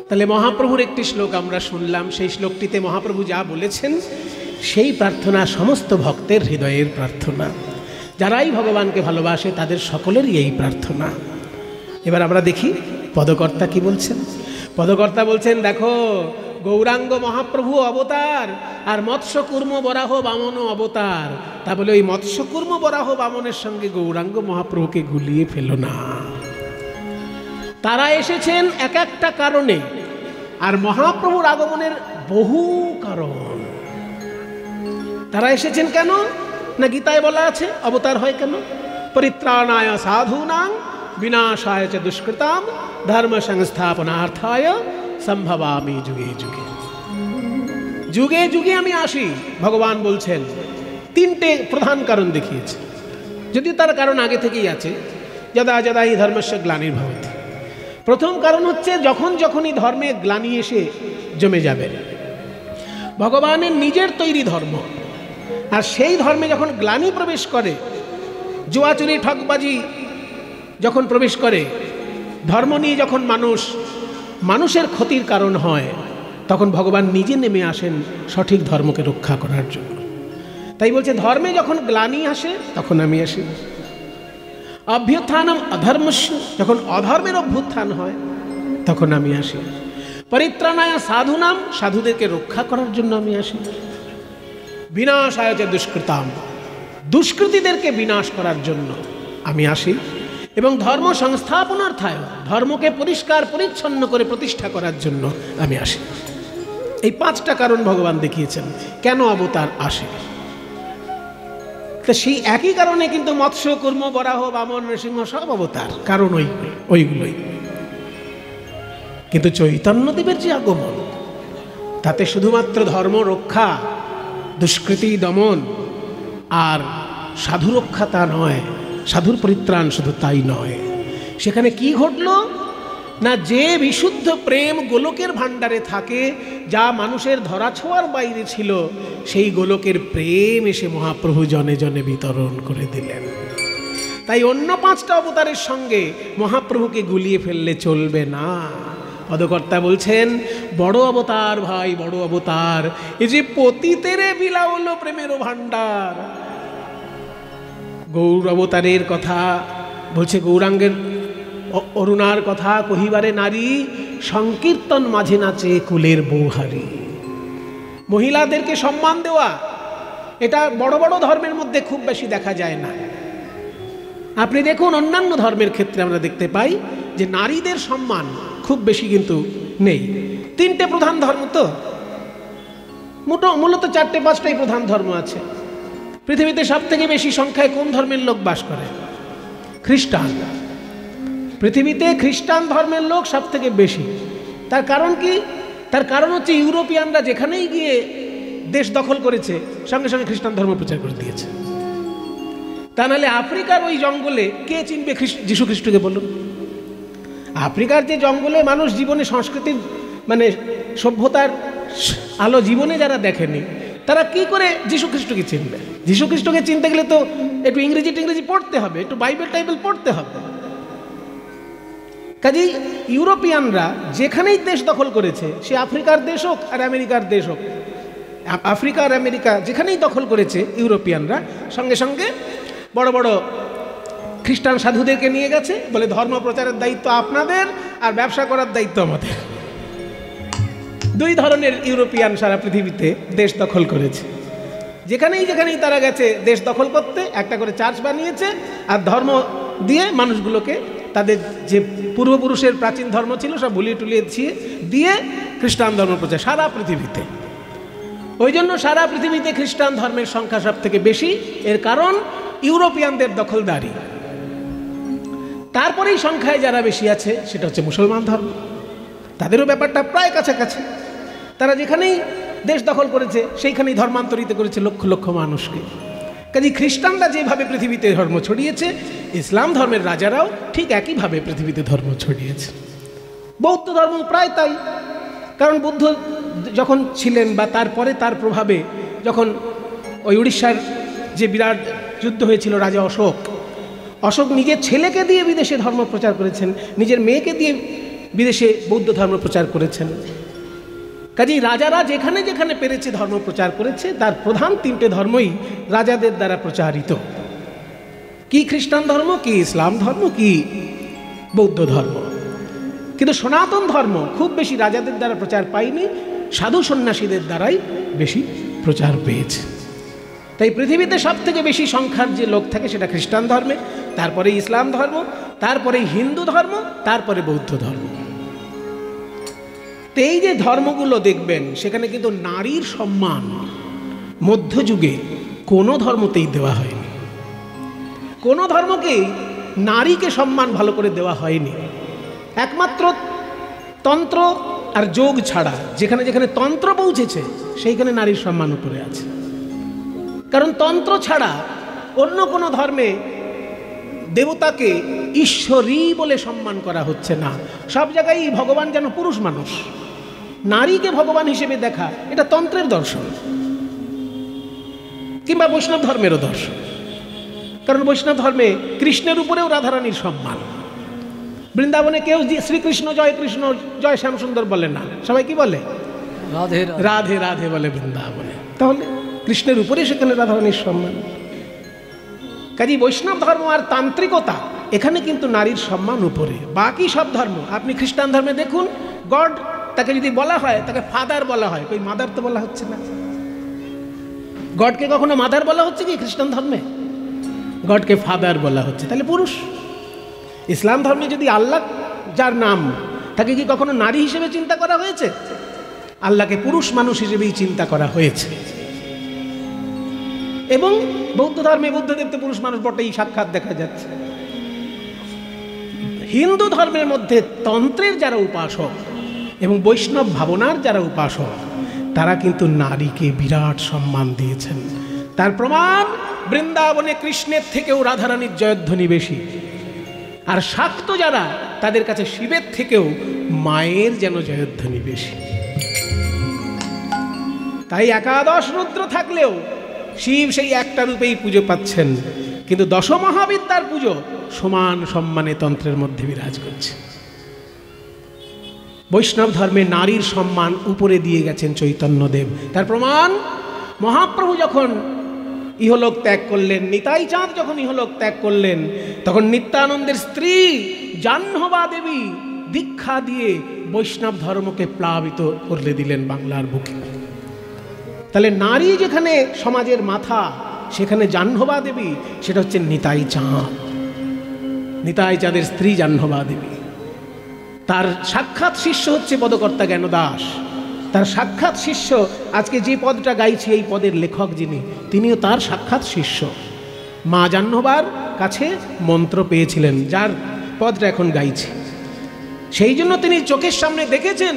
তাহলে মহাপ্রভুর একটি শ্লোক আমরা শুনলাম, সেই শ্লোকটিতে মহাপ্রভু যা বলেছেন সেই প্রার্থনা সমস্ত ভক্তের হৃদয়ের প্রার্থনা। যারাই ভগবানকে ভালোবাসে তাদের সকলেরই এই প্রার্থনা। এবার আমরা দেখি পদকর্তা কি বলছেন। পদকর্তা বলছেন, দেখো গৌরাঙ্গ মহাপ্রভু অবতার আর মৎস্যকূর্ম বরাহ বামন অবতার। তা বলে ওই মৎস্যকূর্ম বরাহ বামনের সঙ্গে গৌরাঙ্গ মহাপ্রভুকে গুলিয়ে ফেলো না। তারা এসেছেন এক একটা কারণে, আর মহাপ্রভুর আগমনের বহু কারণ। তারা এসেছেন কেন না, গীতায় বলা আছে অবতার হয় কেন? পরিত্রাণায় সাধূনাং বিনাশায় চ দুষ্কৃতাম ধর্ম সংস্থাপনার্থায় সম্ভবামি যুগে যুগে। যুগে যুগে আমি আসি, ভগবান বলছেন। তিনটে প্রধান কারণ দেখিয়েছে, যদিও তার কারণ আগে থেকেই আছে। যদা যদা হি ধর্মস্য গ্লানির্ভবতি। প্রথম কারণ হচ্ছে যখন যখনই ধর্মে গ্লানি এসে জমে যাবে, ভগবানের নিজের তৈরি ধর্ম, আর সেই ধর্মে যখন গ্লানি প্রবেশ করে, জুয়াচুরি ঠকবাজি যখন প্রবেশ করে, ধর্ম নিয়ে যখন মানুষের ক্ষতির কারণ হয়, তখন ভগবান নিজে নেমে আসেন সঠিক ধর্মকে রক্ষা করার জন্য। তাই বলছে ধর্মে যখন গ্লানি আসে তখন আমি আসি। অভ্যুত্থানম অধর্মস্য, যখন অধর্মের অভ্যুত্থান হয় তখন আমি আসি। পরিত্রাণায় সাধুনাম, সাধুদেরকে রক্ষা করার জন্য আমি আসি। বিনাশায় চ দুষ্কৃতাম, দুষ্কৃতীদেরকে বিনাশ করার জন্য আমি আসি। এবং ধর্ম সংস্থাপনার্থায়, ধর্মকে পরিষ্কার পরিচ্ছন্ন করে প্রতিষ্ঠা করার জন্য আমি আসি। এই 5টা কারণ ভগবান দেখিয়েছেন কেন অবতার আসে। তো সেই একই কারণে কিন্তু মৎস্য, কুর্ম, বরাহ, বামন, নৃসিংহ সব অবতার, কারণ ওইগুলোই। কিন্তু চৈতন্যদেবের যে আগমন, তাতে শুধুমাত্র ধর্ম রক্ষা, দুষ্কৃতি দমন আর সাধু রক্ষা তা নয়, সাধুর পরিত্রাণ শুধু তাই নয়। সেখানে কি ঘটল না, যে বিশুদ্ধ প্রেম গোলকের ভাণ্ডারে থাকে, যা মানুষের ধরাছোঁয়ার বাইরে ছিল, সেই গোলকের প্রেম এসে মহাপ্রভু জনে জনে বিতরণ করে দিলেন। তাই অন্য 5টা অবতারের সঙ্গে মহাপ্রভুকে গুলিয়ে ফেললে চলবে না। পদকর্তা বলছেন, বড় অবতার ভাই, বড় অবতার, এই যে পতিতেরে বিলাউল প্রেমের ভাণ্ডার। গৌর অবতারের কথা বলছে, গৌরাঙ্গের অরুণার কথা কহিবারে নারী, সংকীর্তন মাঝে নাচে কুলের বৌহারি। মহিলাদেরকে সম্মান দেওয়া, এটা বড় বড় ধর্মের মধ্যে খুব বেশি দেখা যায় না। আপনি দেখুন অন্যান্য ধর্মের ক্ষেত্রে আমরা দেখতে পাই যে নারীদের সম্মান খুব বেশি কিন্তু নেই। 3টে প্রধান ধর্ম, তো মূলত 4-5টাই প্রধান ধর্ম আছে। পৃথিবীতে সব থেকে বেশি সংখ্যায় কোন ধর্মের লোক বাস করে? খ্রিস্টান। পৃথিবীতে খ্রিস্টান ধর্মের লোক সব থেকে বেশি। তার কারণ কি? তার কারণ হচ্ছে ইউরোপিয়ানরা যেখানেই গিয়ে দেশ দখল করেছে, সঙ্গে সঙ্গে খ্রিস্টান ধর্ম প্রচার করে দিয়েছে। তা নাহলে আফ্রিকার ওই জঙ্গলে কে চিনবে যীশু খ্রিস্টকে বলুন? আফ্রিকার যে জঙ্গলে মানুষ জীবনে সংস্কৃতির মানে সভ্যতার আলো জীবনে যারা দেখেনি, তারা কি করে যীশু খ্রিস্টকে চিনবে? যীশু খ্রিস্টকে চিনতে গেলে তো একটু ইংরেজি পড়তে হবে, একটু বাইবেল পড়তে হবে। কাজেই ইউরোপিয়ানরা যেখানেই দেশ দখল করেছে, সে আফ্রিকার দেশ হোক আর আমেরিকার দেশ হোক, আফ্রিকা আর আমেরিকা যেখানেই দখল করেছে ইউরোপিয়ানরা, সঙ্গে সঙ্গে বড় বড় খ্রিস্টান সাধুদেরকে নিয়ে গেছে, বলে ধর্ম প্রচারের দায়িত্ব আপনাদের আর ব্যবসা করার দায়িত্ব আমাদের। 2 ধরনের ইউরোপিয়ান সারা পৃথিবীতে দেশ দখল করেছে। যেখানেই তারা গেছে দেশ দখল করতে, একটা করে চার্চ বানিয়েছে আর ধর্ম দিয়ে মানুষগুলোকে তাদের যে পূর্বপুরুষের প্রাচীন ধর্ম ছিল সব ভুলিয়ে টুলিয়ে দিয়ে খ্রিস্টান ধর্ম প্রচার সারা পৃথিবীতে। ওই জন্য সারা পৃথিবীতে খ্রিস্টান ধর্মের সংখ্যা সব থেকে বেশি। এর কারণ ইউরোপিয়ানদের দখলদারি। তারপরেই সংখ্যায় যারা বেশি আছে সেটা হচ্ছে মুসলমান ধর্ম। তাদেরও ব্যাপারটা প্রায় কাছাকাছি। তারা যেখানেই দেশ দখল করেছে সেইখানেই ধর্মান্তরিত করেছে লক্ষ লক্ষ মানুষকে। কাজে খ্রিস্টানরা যেভাবে পৃথিবীতে ধর্ম ছড়িয়েছে, ইসলাম ধর্মের রাজারাও ঠিক একইভাবে পৃথিবীতে ধর্ম ছড়িয়েছে। বৌদ্ধ ধর্ম প্রায় তাই। কারণ বুদ্ধ যখন ছিলেন বা তারপরে তার প্রভাবে যখন ওই উড়িষ্যার যে বিরাট যুদ্ধ হয়েছিল, রাজা অশোক নিজের ছেলেকে দিয়ে বিদেশে ধর্ম প্রচার করেছেন, নিজের মেয়েকে দিয়ে বিদেশে বৌদ্ধ ধর্ম প্রচার করেছেন। কাজেই রাজারা যেখানে যেখানে পেরেছে ধর্ম প্রচার করেছে, তার প্রধান 3টে ধর্মই রাজাদের দ্বারা প্রচারিত। কি খ্রিস্টান ধর্ম, কি ইসলাম ধর্ম, কি বৌদ্ধ ধর্ম। কিন্তু সনাতন ধর্ম খুব বেশি রাজাদের দ্বারা প্রচার পায়নি, সাধু সন্ন্যাসীদের দ্বারাই বেশি প্রচার পেয়েছে। তাই পৃথিবীতে সব থেকে বেশি সংখ্যার যে লোক থাকে সেটা খ্রিস্টান ধর্মে, তারপরে ইসলাম ধর্ম, তারপরে হিন্দু ধর্ম, তারপরে বৌদ্ধ ধর্ম। তো এই যে ধর্মগুলো দেখবেন, সেখানে কিন্তু নারীর সম্মান মধ্যযুগে কোনো ধর্মতেই দেওয়া হয়নি। কোনো ধর্মকেই নারীকে সম্মান ভালো করে দেওয়া হয়নি। একমাত্র তন্ত্র আর যোগ ছাড়া যেখানে যেখানে তন্ত্র পৌঁছেছে সেইখানে নারীর সম্মান উপরে আছে। কারণ তন্ত্র ছাড়া অন্য কোনো ধর্মে দেবতাকে ঈশ্বরী বলে সম্মান করা হচ্ছে না। সব জায়গায় ভগবান যেন পুরুষ মানুষ, নারীকে ভগবান হিসেবে দেখা, এটা তন্ত্রের দর্শন কিংবা বৈষ্ণব ধর্মেরও দর্শন। কারণ বৈষ্ণব ধর্মে কৃষ্ণের উপরেও রাধারানীর সম্মান। বৃন্দাবনে কেউ শ্রীকৃষ্ণ জয় কৃষ্ণ জয় শ্যামসুন্দর বলে না, সবাই কি বলে? রাধে রাধে রাধে বলে বৃন্দাবনে। তাহলে কৃষ্ণের উপরে সেখানে রাধারানীর সম্মান। কাজী বৈষ্ণব ধর্ম আর তান্ত্রিকতা, এখানে কিন্তু নারীর সম্মান উপরে। বাকি সব ধর্ম, আপনি খ্রিস্টান ধর্মে দেখুন, গড তাকে যদি বলা হয় তাকে ফাদার বলা হয়, কই মাদার তো বলা হচ্ছে না। গডকে কখনো মাদার বলা হচ্ছে কি খ্রিস্টান ধর্মে? গডকে ফাদার বলা হচ্ছে। তাহলে পুরুষ। ইসলাম ধর্মে যদি আল্লাহ যার নাম, তাকে কি কখনো নারী হিসেবে চিন্তা করা হয়েছে? আল্লাহকে পুরুষ মানুষ হিসেবেই চিন্তা করা হয়েছে। এবং বৌদ্ধ ধর্মে বুদ্ধদেব তো পুরুষ মানুষ বটেই, সাক্ষাৎ দেখা যাচ্ছে। হিন্দু ধর্মের মধ্যে তন্ত্রের যারা উপাসক এবং বৈষ্ণব ভাবনার যারা উপাসক, তারা কিন্তু নারীকে বিরাট সম্মান দিয়েছেন। তার প্রমাণ বৃন্দাবনে কৃষ্ণের থেকেও রাধারানীর জয়ধ্বনি বেশি। আর শাক্ত যারা, তাদের কাছে শিবের থেকেও মায়ের যেন জয়ধ্বনি বেশি। তাই একাদশ রুদ্র থাকলেও শিব সেই একটা রূপেই পুজো পাচ্ছেন, কিন্তু দশমহাবিদ্যার পুজো সমান সম্মানে তন্ত্রের মধ্যে বিরাজ করছে। বৈষ্ণব ধর্মে নারীর সম্মান উপরে দিয়ে গেছেন চৈতন্যদেব। তার প্রমাণ মহাপ্রভু যখন ইহলোক ত্যাগ করলেন, নিতাই চাঁদ যখন ইহলোক ত্যাগ করলেন, তখন নিত্যানন্দের স্ত্রী জাহ্নবা দেবী দীক্ষা দিয়ে বৈষ্ণব ধর্মকে প্লাবিত করে দিলেন বাংলার বুকে। তাহলে নারী যেখানে সমাজের মাথা, সেখানে জাহ্নবা দেবী সেটা হচ্ছে নিতাই চাঁদ। নিতাই চাঁদের স্ত্রী জাহ্নবা দেবী, তার সাক্ষাৎ শিষ্য হচ্ছে পদকর্তা জ্ঞানদাস। তার সাক্ষাৎ শিষ্য, আজকে যে পদটা গাইছি এই পদের লেখক যিনি, তিনিও তার সাক্ষাৎ শিষ্য। মা জাহ্নবার কাছে মন্ত্র পেয়েছিলেন, যার পদটা এখন গাইছি। সেই জন্য তিনি চোখের সামনে দেখেছেন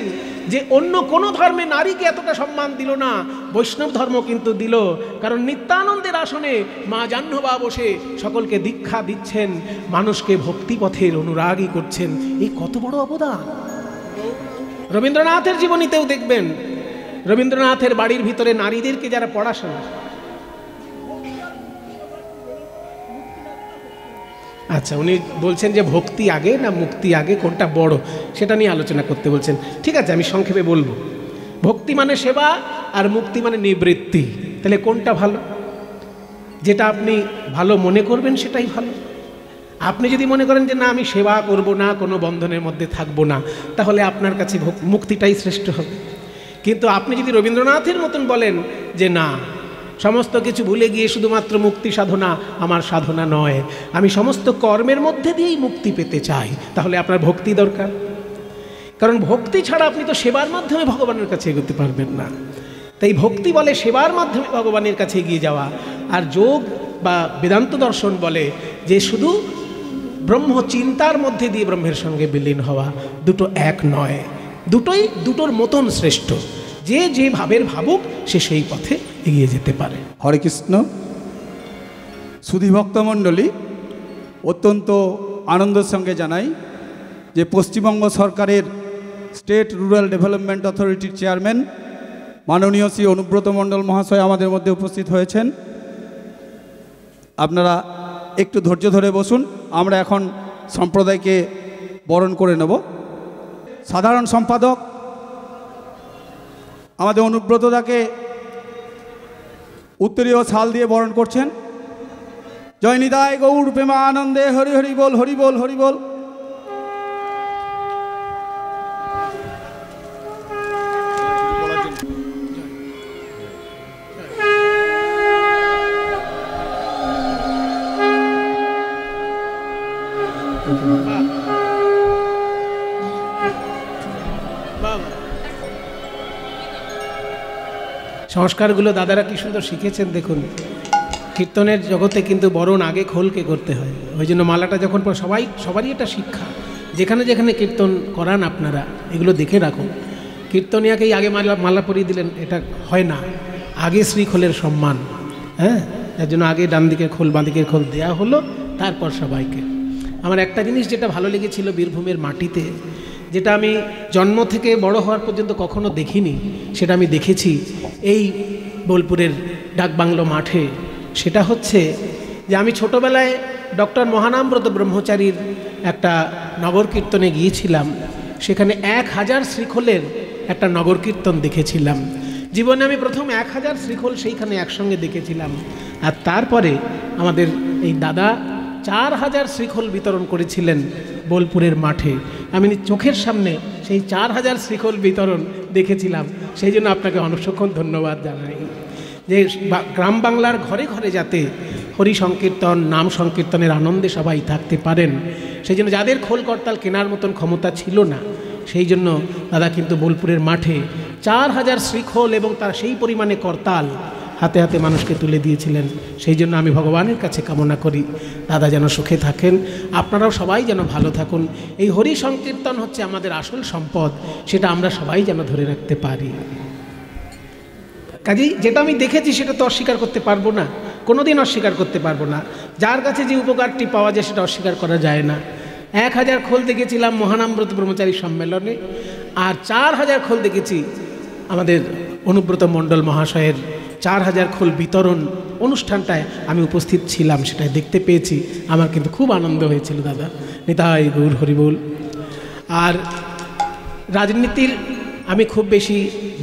যে অন্য কোনো ধর্মে নারীকে এতটা সম্মান দিল না, বৈষ্ণব ধর্ম কিন্তু দিল। কারণ নিত্যানন্দের আসনে মা জাহ্নবা বসে সকলকে দীক্ষা দিচ্ছেন, মানুষকে ভক্তিপথের অনুরাগী করছেন। এই কত বড় অবদান! রবীন্দ্রনাথের জীবনীতেও দেখবেন, রবীন্দ্রনাথের বাড়ির ভিতরে নারীদেরকে যারা পড়াশোনা, আচ্ছা উনি বলছেন যে ভক্তি আগে না মুক্তি আগে, কোনটা বড় সেটা নিয়ে আলোচনা করতে বলছেন। ঠিক আছে, আমি সংক্ষেপে বলবো। ভক্তি মানে সেবা আর মুক্তি মানে নিবৃত্তি। তাহলে কোনটা ভালো? যেটা আপনি ভালো মনে করবেন সেটাই ভালো। আপনি যদি মনে করেন যে না আমি সেবা করব না, কোনো বন্ধনের মধ্যে থাকবো না, তাহলে আপনার কাছে মুক্তিটাই শ্রেষ্ঠ হবে। কিন্তু আপনি যদি রবীন্দ্রনাথের মতন বলেন যে না, সমস্ত কিছু ভুলে গিয়ে শুধুমাত্র মুক্তি সাধনা আমার সাধনা নয়, আমি সমস্ত কর্মের মধ্যে দিয়েই মুক্তি পেতে চাই, তাহলে আপনার ভক্তি দরকার। কারণ ভক্তি ছাড়া আপনি তো সেবার মাধ্যমে ভগবানের কাছে এগোতে পারবেন না। তাই ভক্তি বলে সেবার মাধ্যমে ভগবানের কাছে এগিয়ে যাওয়া। আর যোগ বা বেদান্ত দর্শন বলে যে শুধু ব্রহ্ম চিন্তার মধ্যে দিয়ে ব্রহ্মের সঙ্গে বিলীন হওয়া। দুটো এক নয়, দুটোই দুটোর মতন শ্রেষ্ঠ। যে যে ভাবের ভাবুক সে সেই পথে এগিয়ে যেতে পারে। হরে কৃষ্ণ। সুধীভক্ত মণ্ডলী, অত্যন্ত আনন্দের সঙ্গে জানাই যে পশ্চিমবঙ্গ সরকারের স্টেট রুরাল ডেভেলপমেন্ট অথরিটির চেয়ারম্যান মাননীয় শ্রী অনুব্রত মণ্ডল মহাশয় আমাদের মধ্যে উপস্থিত হয়েছেন। আপনারা একটু ধৈর্য ধরে বসুন, আমরা এখন সম্প্রদায়কে বরণ করে নেব। সাধারণ সম্পাদক আমাদের অনুব্রতদাকে উত্তরীয় শাল দিয়ে বরণ করছেন। জয় নিতাই গৌর প্রেমা আনন্দে, হরি হরি বল, হরি বল, হরি বল। সংস্কারগুলো দাদারা কি সুন্দর শিখেছেন দেখুন। কীর্তনের জগতে কিন্তু বরণ আগে খোলকে করতে হয়, ওই জন্য মালাটা যখন সবারই এটা শিক্ষা। যেখানে যেখানে কীর্তন করান আপনারা এগুলো দেখে রাখুন। কীর্তনিয়াকেই আগে মালা পরিয়ে দিলেন, এটা হয় না। আগে শ্রীখোলের সম্মান, হ্যাঁ, তার জন্য আগে ডান দিকের খোল বাঁ দিকের খোল দেওয়া হলো, তারপর সবাইকে। আমার একটা জিনিস যেটা ভালো লেগেছিল বীরভূমের মাটিতে, যেটা আমি জন্ম থেকে বড় হওয়ার পর্যন্ত কখনো দেখিনি, সেটা আমি দেখেছি এই বোলপুরের ডাকবাংলো মাঠে। সেটা হচ্ছে যে আমি ছোটোবেলায় ডক্টর মহানামব্রত ব্রহ্মচারীর একটা নগর কীর্তনে গিয়েছিলাম। সেখানে 1000 শ্রীখোলের একটা নগর কীর্তন দেখেছিলাম। জীবনে আমি প্রথম 1000 শ্রীখোল সেইখানে একসঙ্গে দেখেছিলাম। আর তারপরে আমাদের এই দাদা 4000 শ্রীখোল বিতরণ করেছিলেন বোলপুরের মাঠে। আমি চোখের সামনে সেই 4000 শ্রীখোল বিতরণ দেখেছিলাম। সেই জন্য আপনাকে অনেক ধন্যবাদ জানাই যে গ্রাম বাংলার ঘরে ঘরে যাতে হরি সংকীর্তন নাম সংকীর্তনের আনন্দে সবাই থাকতে পারেন। সেই জন্য যাদের খোল করতাল কেনার মতন ক্ষমতা ছিল না, সেই জন্য দাদা কিন্তু বোলপুরের মাঠে 4000 শ্রীখোল এবং তার সেই পরিমাণে করতাল হাতে হাতে মানুষকে তুলে দিয়েছিলেন। সেই জন্য আমি ভগবানের কাছে কামনা করি দাদা যেন সুখে থাকেন, আপনারাও সবাই যেন ভালো থাকুন। এই হরি সংকীর্তন হচ্ছে আমাদের আসল সম্পদ, সেটা আমরা সবাই যেন ধরে রাখতে পারি। কাজেই যেটা আমি দেখেছি সেটা তো অস্বীকার করতে পারবো না, কোনোদিন অস্বীকার করতে পারবো না। যার কাছে যে উপকারটি পাওয়া যায় সেটা অস্বীকার করা যায় না। 1000 খোল দেখেছিলাম মহানামব্রত ব্রহ্মচারী সম্মেলনে, আর 4000 খোল দেখেছি আমাদের অনুব্রত মণ্ডল মহাশয়ের 4000 খোল বিতরণ অনুষ্ঠানটায় আমি উপস্থিত ছিলাম, সেটাই দেখতে পেয়েছি। আমার কিন্তু খুব আনন্দ হয়েছিল দাদা। নিতাই গৌর হরিবোল। আর রাজনীতির আমি খুব বেশি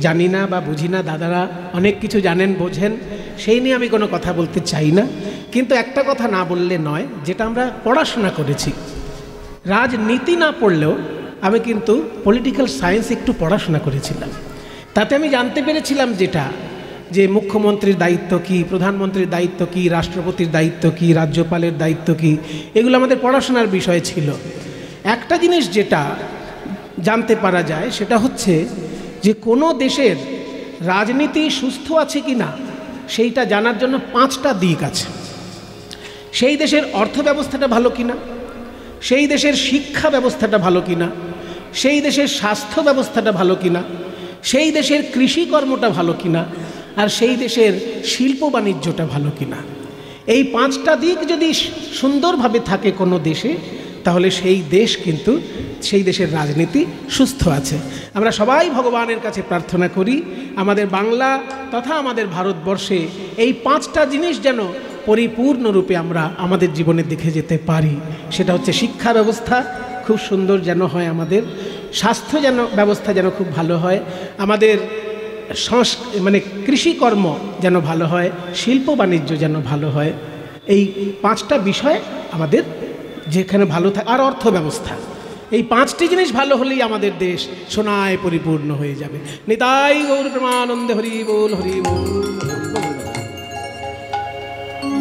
জানি না বা বুঝি না, দাদারা অনেক কিছু জানেন বোঝেন, সেই নিয়ে আমি কোনো কথা বলতে চাই না। কিন্তু একটা কথা না বললে নয়, যেটা আমরা পড়াশোনা করেছি, রাজনীতি না পড়লেও আমি কিন্তু পলিটিক্যাল সায়েন্স একটু পড়াশোনা করেছিলাম। তাতে আমি জানতে পেরেছিলাম যেটা, যে মুখ্যমন্ত্রীর দায়িত্ব কী, প্রধানমন্ত্রীর দায়িত্ব কী, রাষ্ট্রপতির দায়িত্ব কী, রাজ্যপালের দায়িত্ব কী, এগুলো আমাদের পড়াশোনার বিষয় ছিল। একটা জিনিস যেটা জানতে পারা যায় সেটা হচ্ছে যে কোনো দেশের রাজনীতি সুস্থ আছে কি না সেইটা জানার জন্য 5টা দিক আছে। সেই দেশের অর্থ ব্যবস্থাটা ভালো কিনা, সেই দেশের শিক্ষা ব্যবস্থাটা ভালো কিনা, সেই দেশের স্বাস্থ্য ব্যবস্থাটা ভালো কিনা, সেই দেশের কৃষিকর্মটা ভালো কিনা, আর সেই দেশের শিল্প বাণিজ্যটা ভালো কিনা। এই 5টা দিক যদি সুন্দরভাবে থাকে কোনো দেশে, তাহলে সেই দেশ কিন্তু, সেই দেশের রাজনীতি সুস্থ আছে। আমরা সবাই ভগবানের কাছে প্রার্থনা করি আমাদের বাংলা তথা আমাদের ভারতবর্ষে এই 5টা জিনিস যেন পরিপূর্ণরূপে আমরা আমাদের জীবনে দেখে যেতে পারি। সেটা হচ্ছে শিক্ষা ব্যবস্থা খুব সুন্দর যেন হয়, আমাদের স্বাস্থ্য যেন ব্যবস্থা যেন খুব ভালো হয়, আমাদের মানে কৃষিকর্ম যেন ভালো হয়, শিল্প বাণিজ্য যেন ভালো হয়। এই 5টা বিষয় আমাদের যেখানে ভালো থাকে, আর অর্থ ব্যবস্থা, এই 5টি জিনিস ভালো হলেই আমাদের দেশ সোনায় পরিপূর্ণ হয়ে যাবে। নিতাই গৌর প্রেমানন্দে হরি বল হরি বল।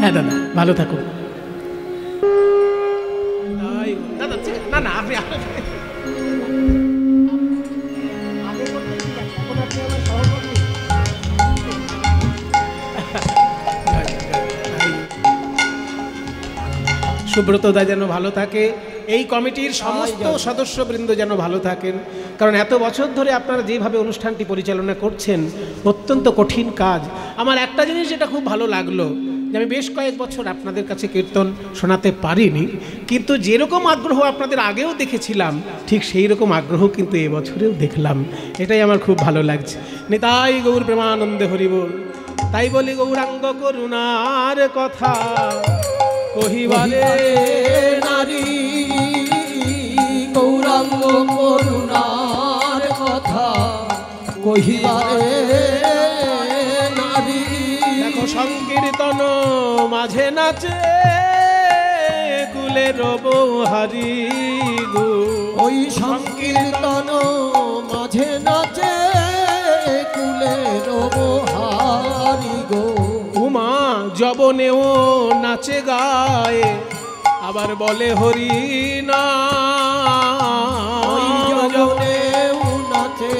হ্যাঁ দাদা ভালো থাকুন। দাদা না না আপনি সুব্রতদা যেন ভালো থাকে, এই কমিটির সমস্ত সদস্যবৃন্দ যেন ভালো থাকেন, কারণ এত বছর ধরে আপনারা যেভাবে অনুষ্ঠানটি পরিচালনা করছেন অত্যন্ত কঠিন কাজ। আমার একটা জিনিস যেটা খুব ভালো লাগলো, যে আমি বেশ কয়েক বছর আপনাদের কাছে কীর্তন শোনাতে পারিনি, কিন্তু যেরকম আগ্রহ আপনাদের আগেও দেখেছিলাম ঠিক সেই রকম আগ্রহ কিন্তু এবছরেও দেখলাম, এটাই আমার খুব ভালো লাগছে। নিতাই গৌর প্রেমানন্দে হরিবোল। তাই বলি গৌরাঙ্গ করুণার কথা কহিবারে নারী, গৌরাঙ্গ করুণার কথা কহিবারে নারী। দেখো সংকীর্তন মাঝে নাচে কুলের বৌহারি গো, ওই সংকীর্তন মাঝে নাচে কুলের বৌহারি গো। উমা যবনেও নাচে গায়ে আবার বলে হরি না, যবনেও নাচে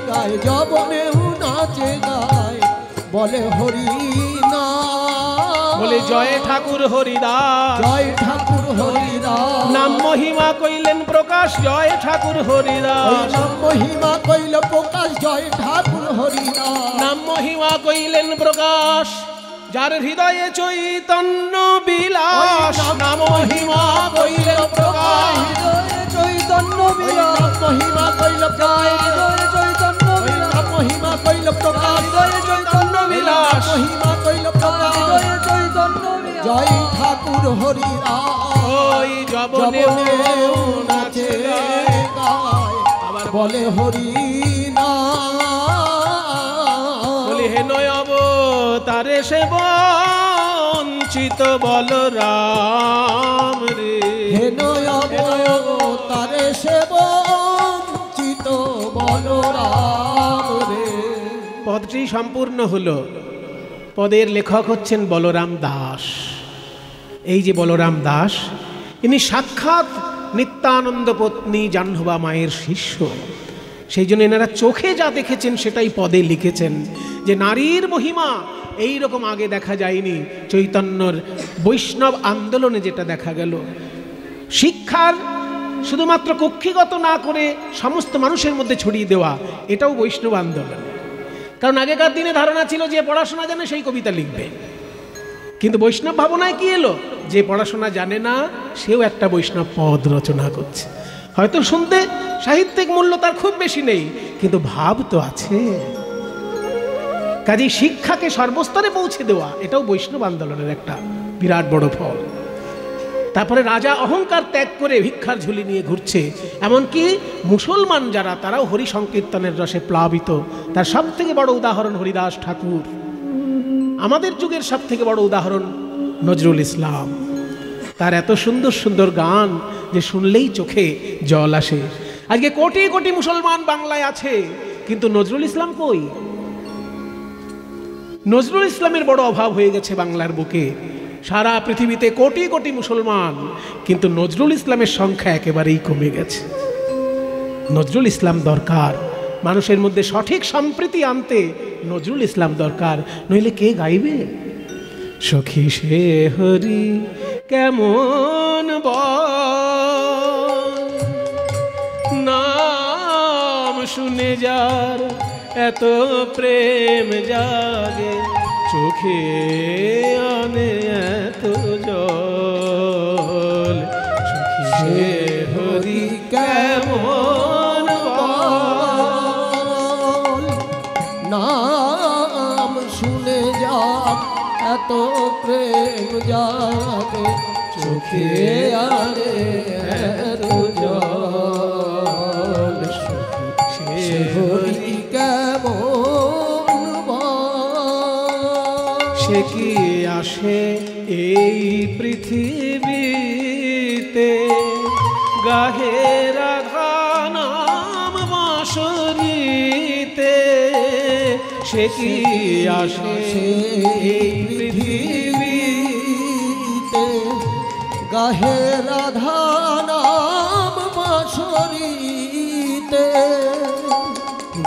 গায়, যবনেও নাচে গায় বলে হরি না, বলে জয় ঠাকুর হরিদাস, জয় ঠাকুর হরিদাস। নাম মহিমা কইলেন প্রকাশ, জয় ঠাকুর হরিদাস। নাম মহিমা কইল প্রকাশ, জয় ঠাকুর হরিদাস। নাম মহিমা কইলেন প্রকাশ, যার হৃদয়ে চৈতন্য বিলাস। নাম মহিমা কইলেন প্রকাশ, হৃদয়ে চৈতন্য বিলাস। মহিমা কইল প্রকাশ, হৃদয়ে চৈতন্য বিলাস। মহিমা কইল প্রকাশ, হৃদয়ে চৈতন্য বিলাস। মহিমা কইল প্রকাশ, হৃদয়ে চৈতন্য বিলাস। জয় ঠাকুর হরিদাস। ওই যবনেও নাচে গায় আবার বলে হরি না, বলি হে নয়ব তারে সে বঞ্চিত বলরাম রে, হে নয়ব তারে সে বঞ্চিত বলরাম রে। পদটি সম্পূর্ণ হলো, পদের লেখক হচ্ছেন বলরাম দাস। এই যে বলরাম দাস, ইনি সাক্ষাৎ নিত্যানন্দ পত্নী জাহ্নবা মায়ের শিষ্য। সেই জন্য এনারা চোখে যা দেখেছেন সেটাই পদে লিখেছেন, যে নারীর মহিমা এই রকম আগে দেখা যায়নি। চৈতন্যর বৈষ্ণব আন্দোলনে যেটা দেখা গেল, শিক্ষার শুধুমাত্র কক্ষিগত না করে সমস্ত মানুষের মধ্যে ছড়িয়ে দেওয়া, এটাও বৈষ্ণব আন্দোলন। কারণ আগেকার দিনে ধারণা ছিল যে পড়াশোনা জানে সেই কবিতা লিখবে, কিন্তু বৈষ্ণব ভাবনায় কি এলো, যে পড়াশোনা জানে না সেও একটা বৈষ্ণব পদ রচনা করছে। হয়তো শুনতে সাহিত্যিক মূল্য তার খুব বেশি নেই, কিন্তু ভাব তো আছে। কাজেই শিক্ষাকে সর্বস্তরে পৌঁছে দেওয়া, এটাও বৈষ্ণব আন্দোলনের একটা বিরাট বড় ফল। তারপরে রাজা অহংকার ত্যাগ করে ভিক্ষার ঝুলি নিয়ে ঘুরছে, এমনকি মুসলমান যারা, তারাও হরি সংকীর্তনের রসে প্লাবিত। তার সব থেকে বড় উদাহরণ হরিদাস ঠাকুর। আমাদের যুগের সব থেকে বড় উদাহরণ নজরুল ইসলাম। তার এত সুন্দর সুন্দর গান যে শুনলেই চোখে জল আসে। আজকে কোটি কোটি মুসলমান বাংলায় আছে, কিন্তু নজরুল ইসলাম কই? নজরুল ইসলামের বড় অভাব হয়ে গেছে বাংলার বুকে। সারা পৃথিবীতে কোটি কোটি মুসলমান, কিন্তু নজরুল ইসলামের সংখ্যা একেবারেই কমে গেছে। নজরুল ইসলাম দরকার, মানুষের মধ্যে সঠিক সম্প্রীতি আনতে নজরুল ইসলাম দরকার, নইলে কে গাইবে? সখী সে হরি কেমন নাম শুনে যার এত প্রেম জাগে, চোখে আনে এত জল। সখী সে হরি কেমন নাম শুনে যার এত প্রেম জাগে, চোখে আনে এত জল। সে হরি কেমন সে কি আসে এই পৃথিবীতে, গাহে রাধা নাম বাঁশরীতে। সে কি আসে এই পৃথিবীতে, গাহে রাধা নাম বাঁশরীতে।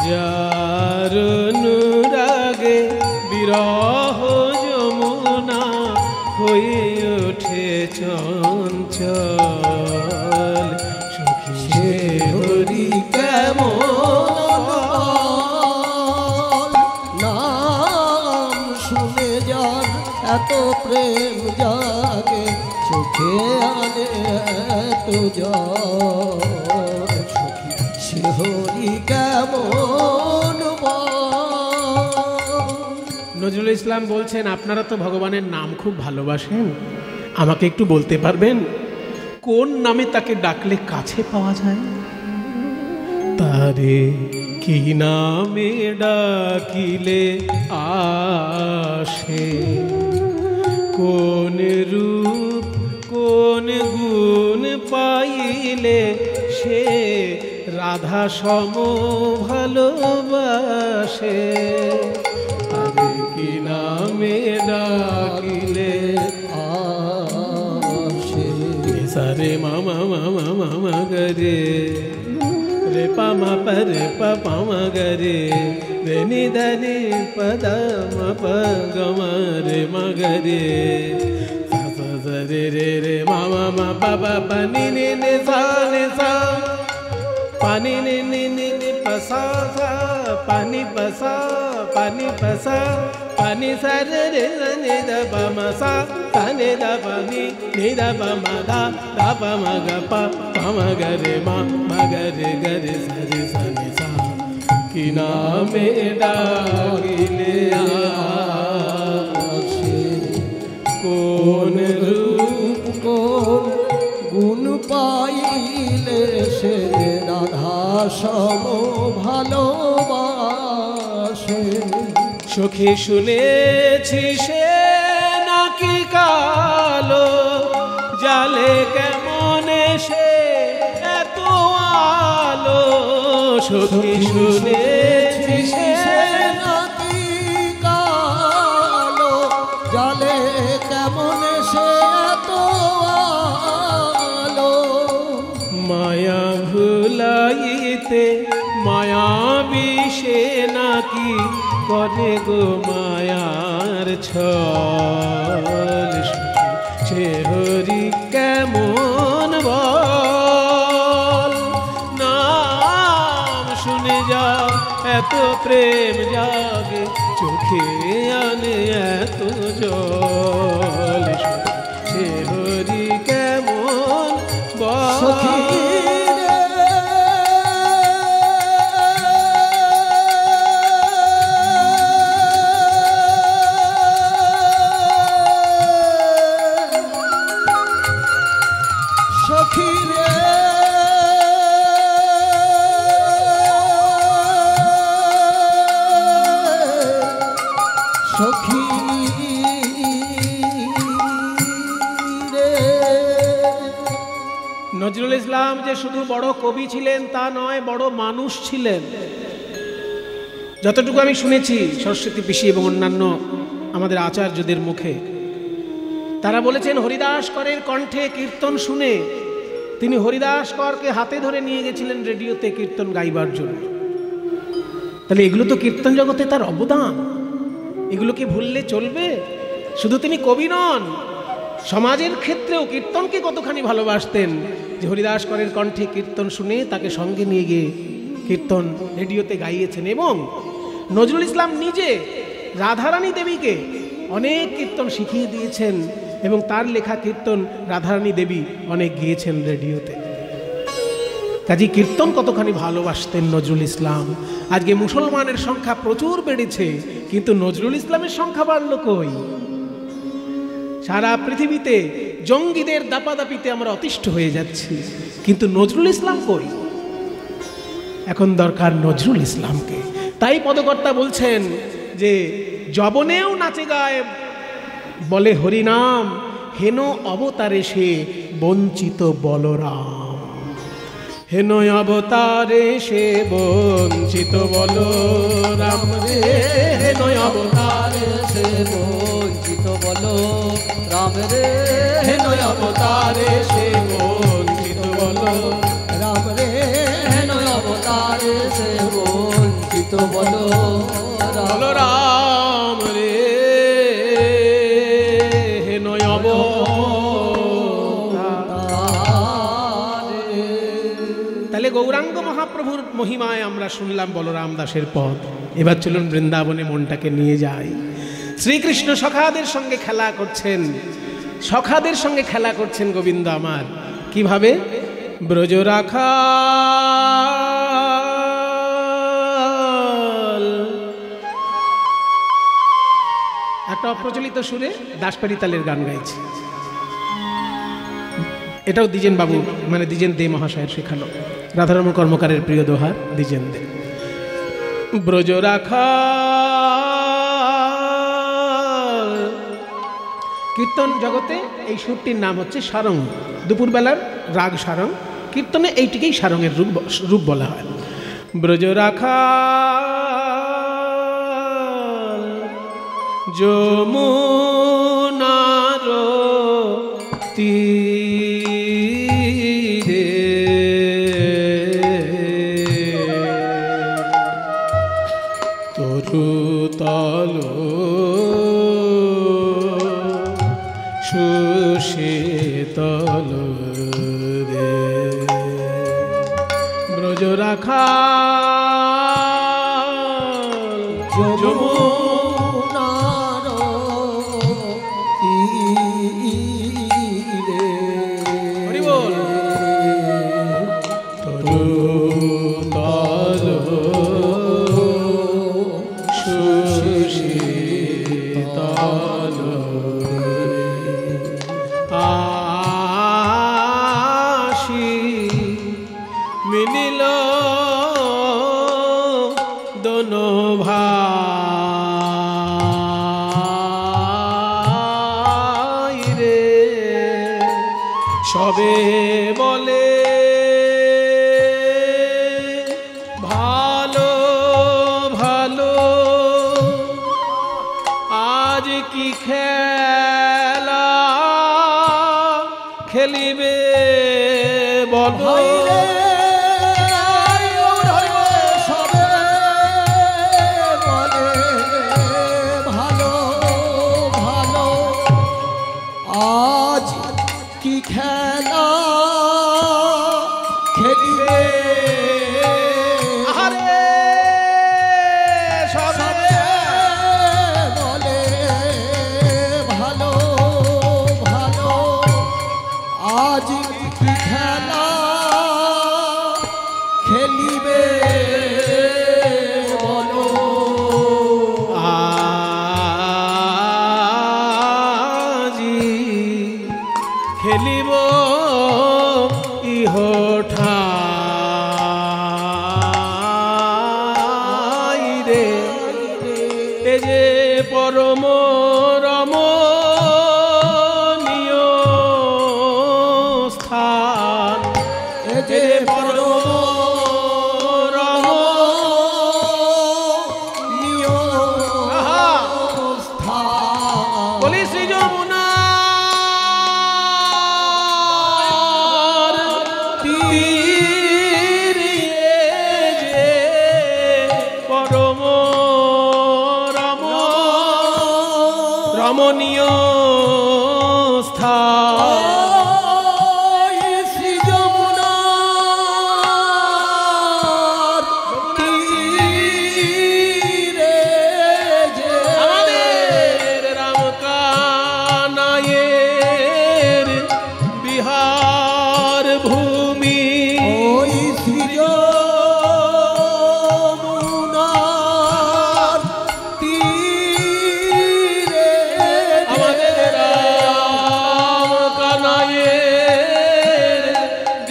যার অনুরাগে বিরহ যমুনা হয়ে ওঠে চঞ্চল। সখী সে হরি কেমন নাম শুনে যার এত প্রেম জাগে, চোখে আনে এত জল। সখী সে হরি কেমন। নজরুল ইসলাম বলছেন, আপনারা তো ভগবানের নাম খুব ভালোবাসেন, আমাকে একটু বলতে পারবেন কোন নামে তাকে ডাকলে কাছে পাওয়া যায়? তারে কি নামে ডাকিলে আসে, কোন রূপ কোন গুণ পাইলে সে রাধা সম ভালোবাসে। তারে কি নামে ডাকিলে আসে। সারে মামা মামা মামা গরে, রে পামা পরে পামা গরে, রে নিধনি পদ প গম রে মগরে, রে রে রে মামা মা বাবা পানি নে নে সা নে সা, পানি নে নে নে নে পসা সা, পানি পসা পানি পসা, পানি সর রে নে দ প ম সা, নে দ প নি নি দ প ম দা দ प म ग प प म ग रे म म ग रे ग रे स रे स नि सा। কি নামে ডাকিলে আসে, কোন রূপ কোন গুণ পাইলে সে রাধা সম ভালোবাসে। সখী শুনেছি সে নাকি কালো, জালে কেমন সে এত আলো। সখী শুনেছি সে নাকি কালো, পৃথিবীতে মায়াবী সে নাকি করে গো মায়ার ছল সে হরি কেমন বল নাম শুনে যা এত প্রেম জাগে চোখে আনে এত জল সে হরি কেমন সখী বল সখী রে সখী রে নজরুল ইসলাম যে শুধু বড় কবি ছিলেন তা নয়, বড় মানুষ ছিলেন। যতটুকু আমি শুনেছি সরস্বতী পিসি এবং অন্যান্য আমাদের আচার্যদের মুখে, তারা বলেছেন হরিদাস করের কণ্ঠে কীর্তন শুনে তিনি হরিদাস করকে হাতে ধরে নিয়ে গেছিলেন রেডিওতে কীর্তন গাইবার জন্য। তাহলে এগুলো তো কীর্তন জগতে তার অবদান, এগুলো কি ভুললে চলবে? শুধু তিনি কবি নন, সমাজের ক্ষেত্রেও কীর্তনকে কতখানি ভালোবাসতেন যে হরিদাস করের কণ্ঠে কীর্তন শুনে তাকে সঙ্গে নিয়ে গিয়ে কীর্তন রেডিওতে গাইয়েছেন। এবং নজরুল ইসলাম নিজে রাধারানী দেবীকে অনেক কীর্তন শিখিয়ে দিয়েছেন এবং তার লেখা কীর্তন রাধারানী দেবী অনেক গিয়েছেন রেডিওতে। কাজী কীর্তন কতখানি ভালোবাসতেন নজরুল ইসলাম। আজকে মুসলমানের সংখ্যা প্রচুর বেড়েছে, কিন্তু নজরুল ইসলামের সংখ্যা বাড়ল কই? সারা পৃথিবীতে জঙ্গিদের দাপাদাপিতে আমরা অতিষ্ঠ হয়ে যাচ্ছি, কিন্তু নজরুল ইসলাম কই? এখন দরকার নজরুল ইসলামকে। তাই পদকর্তা বলছেন যে যবনেও নাচে গায় বলে হরিনাম, হেন অবতারে সে বঞ্চিত বলরাম। হেন অবতারে সে বঞ্চিত বলরাম রে, হেন অবতারে সে বঞ্চিত বলো রাম রে, হেন অবতারে সে বঞ্চিত বলো রাম রে, হেন অবতারে সে বঞ্চিত বলো বলরাম রে, হেন অবতারে। তাহলে গৌরাঙ্গ মহাপ্রভুর মহিমায় আমরা শুনলাম বলরাম দাসের পদ। এবার চলুন বৃন্দাবনে মনটাকে নিয়ে যাই। শ্রীকৃষ্ণ সখাদের সঙ্গে খেলা করছেন, সখাদের সঙ্গে খেলা করছেন গোবিন্দ আমার। কিভাবে? ব্রজ রাখা একটা অপ্রচলিত সুরে দাসপাড়ি তালের গান গাইছে। এটাও দ্বিজেন বাবু মানে দ্বিজেন দে মহাশয়ের শেখালো, রাধারমণ কর্মকারের প্রিয় দোহা দ্বিজেন দে। ব্রজ রাখা কীর্তন জগতে এই সুরটির নাম হচ্ছে সারং। দুপুরবেলার রাগ সারং, কীর্তনে এইটিকেই সারঙের রূপ বলা হয়। ব্রজ রাখা যমুনার তীরে তরুতল সুশীতল রে, ব্রজ রাখা যমুনার তীরে হরি বল। তরুতল সুশীতল আশি মিলিল দোনো ভাই রে, সবে বলে ভালো ভালো, আজ কি খেলা খেলিবে বলো। কি খেলা খেলিবে আরে সবে বলে ভালো ভালো আজ কি খেলা খেলিবে বলো আজি খেলিব ইহ ঠাই রে এ যে পরম রমণীয় স্থান এ যে পরম রমণীয় আহা স্থান বলি শ্রী যমুনার তীরে যে পরম রমণীয় স্থান শ্রী যমুনার তীরে যে আমাদের রামকানায়ের বিহার ভূমি ওই শ্রী যমুনার তীরে আমাদের রামকানায়ের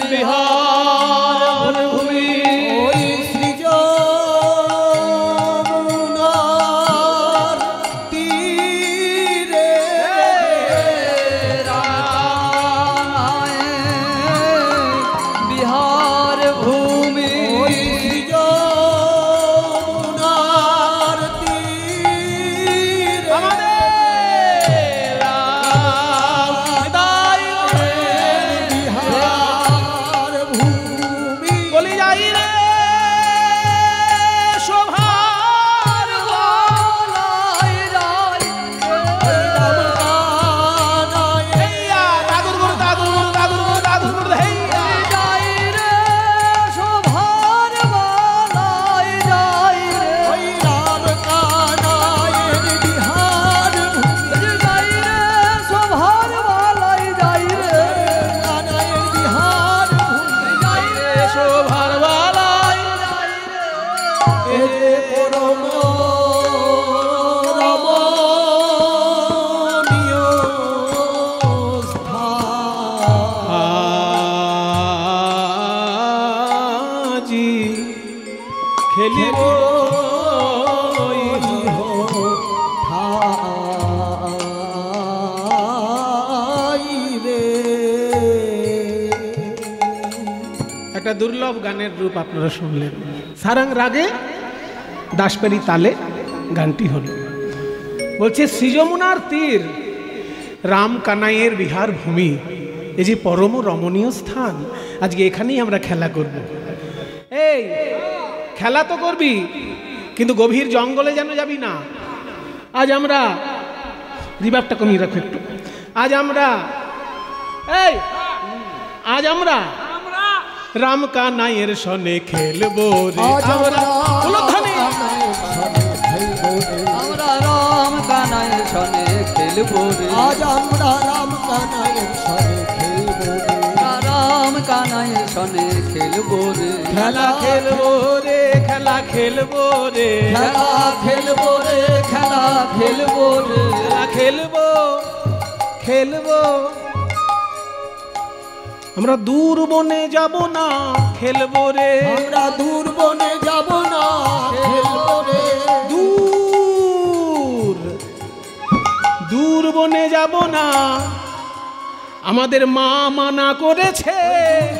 বিহার ভূমি ওই শ্রী যমুনার তীরে বিহার ভূমি ওই শ্রী যমুনার তীরে আমাদের রামদাই বিহার ভূমি বলি যাই রে শোভার লাই লাই হেইয়া দাদুর গুরু দাদুর গুরু দাদুর গুরু দাদুর গুরু হেইয়া যাই রে শোভার বালাই যাই রে ওই রাম কানায়ের বিহার ভূমি যাই রে শোভার বালাই যাই রে কানায়ের বিহার ভূমি যাই রে শোভার বালাই এ যে পরম রমণীয় স্থান আজি খেলিব ইহ ঠাই রে একটা দুর্লভ গানের রূপ আপনারা শুনলেন সারাং রাগে দাসপেরি তালে গানটি হলো বলছে শ্রী যমুনার তীর রাম কানাইয়ের বিহার ভূমি এই যে পরম রমণীয় স্থান আজকে এখানেই আমরা খেলা করব এই খেলা তো করবি কিন্তু গভীর জঙ্গলে যেন যাবি না আজ আমরা রিভাবটা কমিয়ে রাখো একটু আজ আমরা রাম কানাইয়ের সনে খেলবো রে আজ আমরা উলুধ্বনি। আমরা রাম কানাই সনে খেলবো রে আজ আমরা রাম কানায়ের সনে খেলবো রে। রাম কানাই সনে খেলবো রে খেলা খেলবো রে খেলা খেলবো রে খেলা খেলবো রে খেলা খেলবো রে খেলা খেলবো খেলবো আমরা দূর বনে যাব না খেলবো রে আমরা দূর বনে যাব না খেলবো রে দূর বনে যাব না আমাদের মা মানা করেছে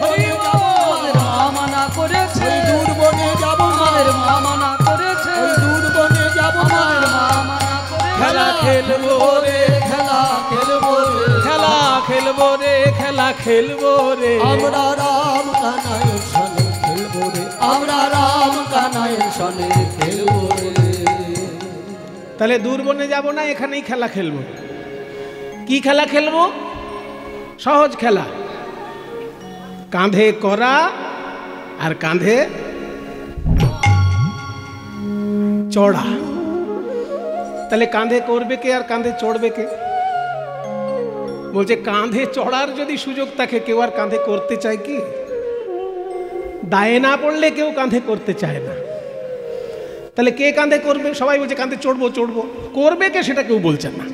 আমাদের মা মানা করেছে ওই দূর বনে যাব না আমাদের মা মানা করেছে ওই দূর বনে যাব না আমাদের মা মানা করেছে খেলা খেলবো রে খেলা খেলবো রে খেলা খেলবো রে খেলা খেলবো রে আমরা রাম কানায়ের সনে খেলবো রে আমরা রাম কানাইয়ের সনে খেলবো রে তাহলে দূর বনে যাব না এখানেই খেলা খেলবো কি খেলা খেলবো সহজ খেলা, কাঁধে করা আর কাঁধে চড়া। তাহলে কাঁধে করবে কে আর কাঁধে চড়বে কে? বলছে কাঁধে চড়ার যদি সুযোগ থাকে, কেউ আর কাঁধে করতে চায় কি? দায়ে না পড়লে কেউ কাঁধে করতে চায় না। তাহলে কে কাঁধে করবে? সবাই বলছে কাঁধে চড়বো চড়বো, করবে কে সেটা কেউ বলছে না।